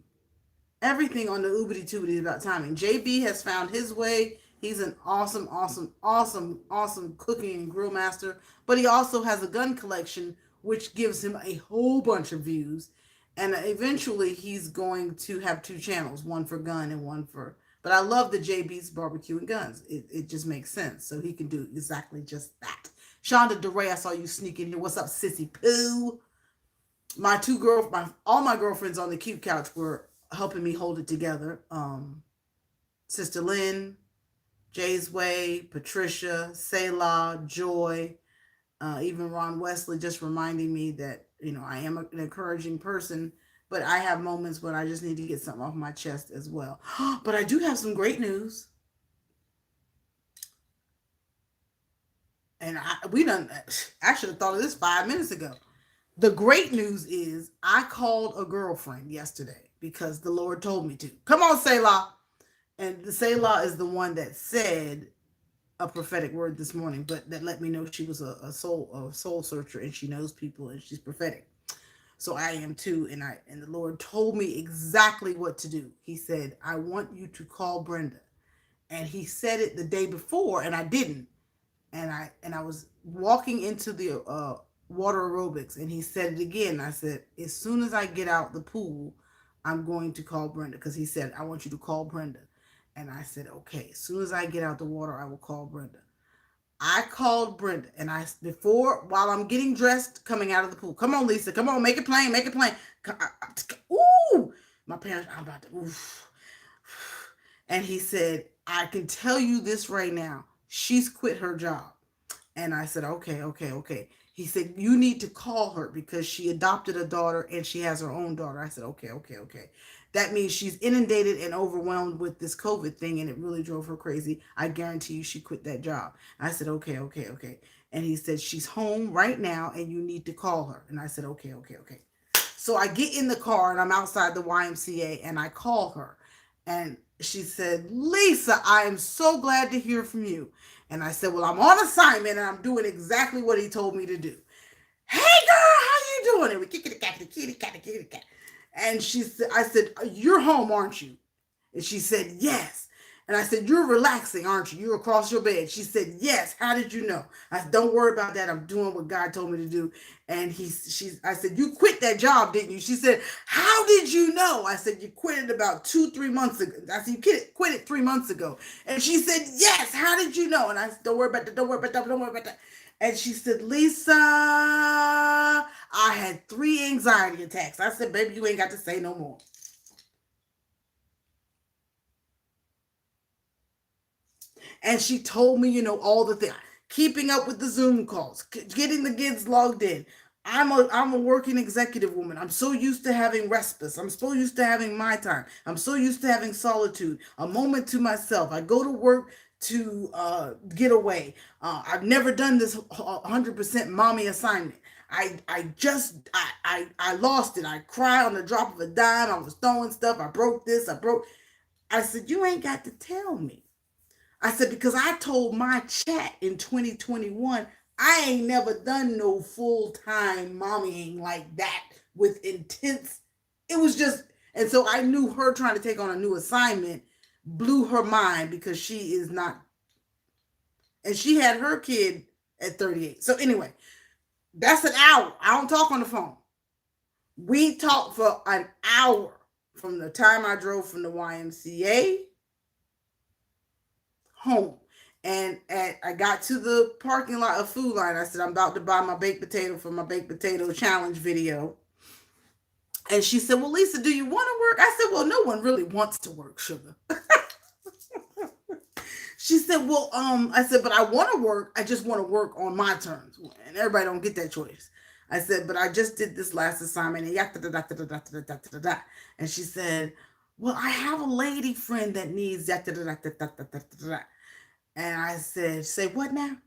[SPEAKER 1] Everything on the Oobity Tubity is about timing. JB has found his way. He's an awesome, awesome, awesome, awesome cooking and grill master. But he also has a gun collection, which gives him a whole bunch of views. And eventually he's going to have 2 channels, one for gun and one for. But I love the JB's barbecue and guns. It just makes sense. So he can do exactly just that. Shonda DeRay, I saw you sneak in here. What's up, Sissy Pooh? All my girlfriends on the cute couch were helping me hold it together. Sister Lynn, Jay's Way, Patricia, Selah, Joy, even Ron Wesley just reminding me that, I am an encouraging person, but I have moments when I just need to get something off my chest as well. But I do have some great news. And we done, I should have thought of this 5 minutes ago. The great news is I called a girlfriend yesterday because the Lord told me to. Come on, Selah. And the Selah is the one that said a prophetic word this morning, but that let me know she was a soul searcher, and she knows people, and she's prophetic. So I am too, and the Lord told me exactly what to do. He said, I want you to call Brenda. And he said it the day before, and I didn't. And I was walking into the water aerobics, and he said it again. I said, as soon as I get out the pool, I'm going to call Brenda, because he said, I want you to call Brenda. And I said, okay, as soon as I get out the water, I will call Brenda. I called Brenda, and while I'm getting dressed, coming out of the pool. Come on, Lisa. Come on, make it plain, make it plain. Ooh, my parents, I'm about to, oof. And he said, I can tell you this right now. She's quit her job. And I said, okay, okay, okay. He said, you need to call her because she adopted a daughter and she has her own daughter. I said, okay, okay, okay. That means she's inundated and overwhelmed with this COVID thing, and it really drove her crazy. I guarantee you she quit that job. I said, okay, okay, okay. And he said, she's home right now and you need to call her. And I said, okay, okay, okay. So I get in the car and I'm outside the YMCA and I call her. And she said, Lisa, I am so glad to hear from you. And I said, well, I'm on assignment and I'm doing exactly what he told me to do. Hey, girl, how you doing? And we kitty cat, kitty cat, kitty cat. And I said, you're home, aren't you? And she said, yes. And I said, you're relaxing, aren't you? You're across your bed. She said, yes. How did you know? I said, don't worry about that. I'm doing what God told me to do. And I said, you quit that job, didn't you? She said, how did you know? I said, you quit it about 2-3 months ago. I said, you quit it 3 months ago. And she said, yes. How did you know? And I said, don't worry about that. Don't worry about that. Don't worry about that. And she said, Lisa, I had 3 anxiety attacks. I said, baby, you ain't got to say no more. And she told me, all the things, keeping up with the Zoom calls, getting the kids logged in. I'm a working executive woman. I'm so used to having respite. I'm so used to having my time. I'm so used to having solitude, a moment to myself. I go to work to get away. I've never done this 100% mommy assignment. I lost it. I cried on the drop of a dime. I was throwing stuff. I broke this. I said, you ain't got to tell me. I said, because I told my chat in 2021, I ain't never done no full-time mommying like that with intense. It was just, and so I knew her trying to take on a new assignment blew her mind because she is not, and she had her kid at 38. So anyway, that's an hour. I don't talk on the phone. We talked for an hour from the time I drove from the YMCA home. And I got to the parking lot of Food Line. I said, I'm about to buy my baked potato for my baked potato challenge video. And she said, well, Lisa, do you want to work? I said, well, no one really wants to work, sugar. She said, well, I said, but I want to work. I just want to work on my terms. And everybody don't get that choice. I said, but I just did this last assignment. And she said, well, I have a lady friend that needs that. And I said, say what now?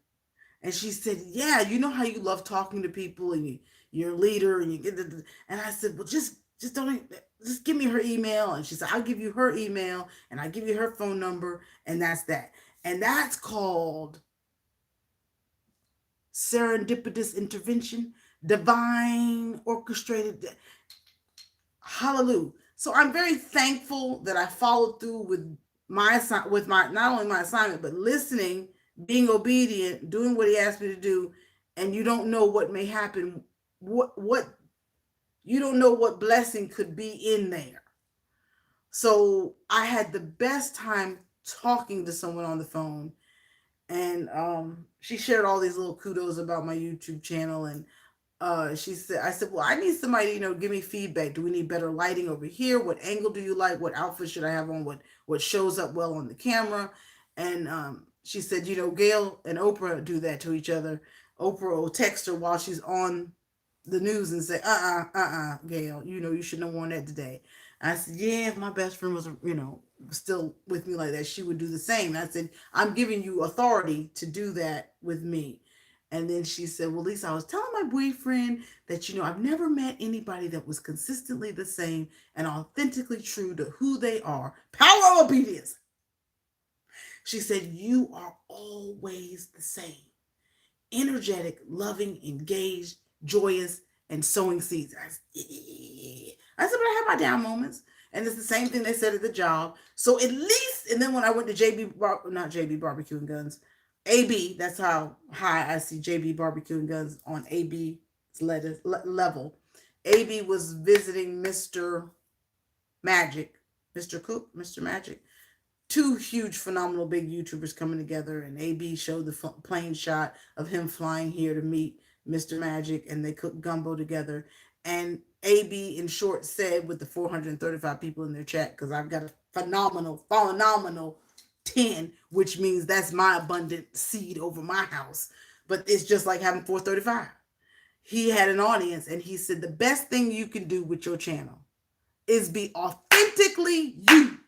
[SPEAKER 1] And she said, yeah, you know how you love talking to people and you're a leader and you get the, and I said, well, just don't, just give me her email. And she said, I'll give you her email and I'll give you her phone number. And that's that. And that's called serendipitous intervention, divine orchestrated. Hallelujah. So I'm very thankful that I followed through with my not only my assignment, but listening, being obedient, doing what he asked me to do. And you don't know what may happen. What you don't know what blessing could be in there. So I had the best time talking to someone on the phone. And she shared all these little kudos about my YouTube channel. And she said, I said, well, I need somebody, give me feedback. Do we need better lighting over here? What angle do you like? What outfit should I have on? What shows up well on the camera? And she said, Gail and Oprah do that to each other. Oprah will text her while she's on the news and say, Gail, you shouldn't have worn that today. I said, yeah, if my best friend was, still with me like that, she would do the same. And I said, I'm giving you authority to do that with me. And then she said, well, Lisa, I was telling my boyfriend that, I've never met anybody that was consistently the same and authentically true to who they are. Power of obedience. She said, you are always the same. Energetic, loving, engaged, joyous, and sowing seeds. I said, but I have my down moments. And it's the same thing they said at the job. So at least, and then when I went to not JB Barbecue and Guns, AB, that's how high I see JB Barbecue and Guns on AB's level. AB was visiting Mr. Magic, Mr. Cook, Mr. Magic. Two huge, phenomenal, big YouTubers coming together, and AB showed the plane shot of him flying here to meet Mr. Magic, and they cooked gumbo together. And AB, in short, said with the 435 people in their chat, because I've got a phenomenal 10, which means that's my abundant seed over my house. But it's just like having 435. He had an audience, and he said the best thing you can do with your channel is be authentically you.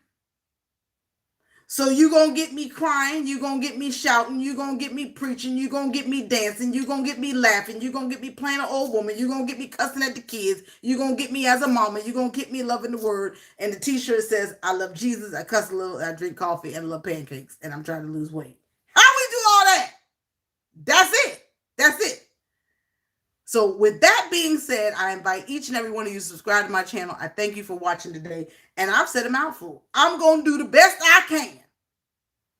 [SPEAKER 1] So you going to get me crying, you going to get me shouting, you going to get me preaching, you going to get me dancing, you going to get me laughing, you going to get me playing an old woman, you going to get me cussing at the kids, you going to get me as a mama, you going to get me loving the word. And the t-shirt says, I love Jesus, I cuss a little, I drink coffee, and I love pancakes, and I'm trying to lose weight. How we do all that? That's it. That's it. So with that being said, I invite each and every one of you to subscribe to my channel. I thank you for watching today. And I've said a mouthful. I'm going to do the best I can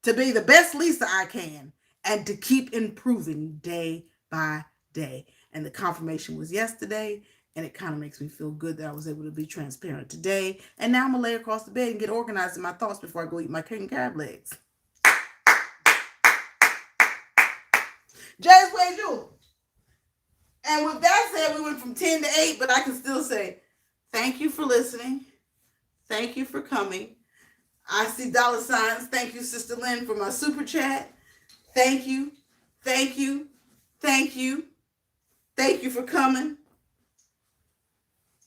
[SPEAKER 1] to be the best Lisa I can and to keep improving day by day. And the confirmation was yesterday. And it kind of makes me feel good that I was able to be transparent today. And now I'm going to lay across the bed and get organized in my thoughts before I go eat my king crab legs. Jay's way you. And with that said, we went from 10 to 8, but I can still say, thank you for listening. Thank you for coming. I see dollar signs. Thank you, Sister Lynn, for my super chat. Thank you. Thank you. Thank you. Thank you for coming.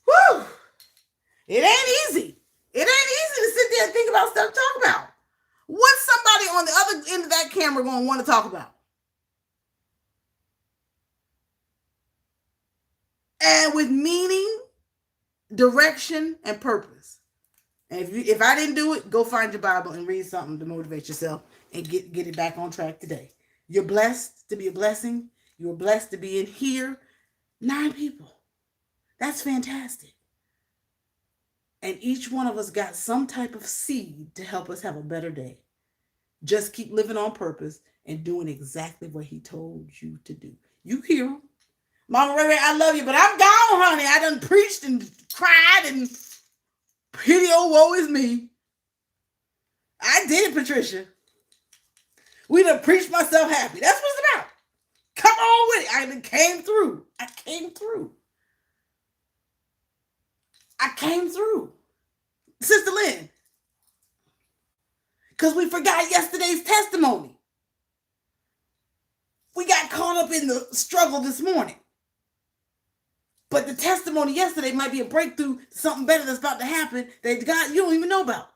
[SPEAKER 1] Whew. It ain't easy. It ain't easy to sit there and think about stuff to talk about. What's somebody on the other end of that camera going to want to talk about? And with meaning, direction, and purpose. And if I didn't do it, go find your Bible and read something to motivate yourself and get it back on track today. You're blessed to be a blessing. You're blessed to be in here. 9 people. That's fantastic. And each one of us got some type of seed to help us have a better day. Just keep living on purpose and doing exactly what he told you to do. You hear him. Mama Ray Ray, I love you, but I'm gone, honey. I done preached and cried and pity, oh, woe is me. I did, Patricia. We done preached myself happy. That's what it's about. Come on with it. I done came through. I came through. Sister Lynn, because we forgot yesterday's testimony. We got caught up in the struggle this morning. But the testimony yesterday might be a breakthrough to something better that's about to happen that God, you don't even know about.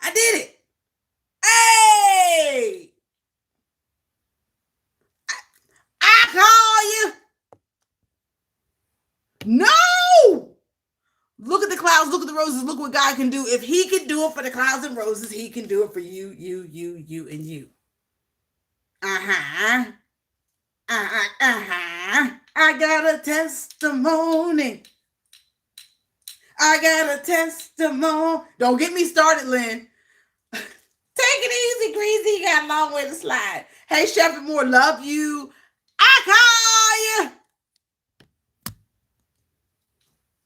[SPEAKER 1] I did it. Hey! I call you. No! Look at the clouds, look at the roses, look what God can do. If he can do it for the clouds and roses, he can do it for you, and you. I got a testimony. Don't get me started, Lynn. Take it easy, Greasy. You got a long way to slide. Hey, Shepherd Moore, love you. I call you.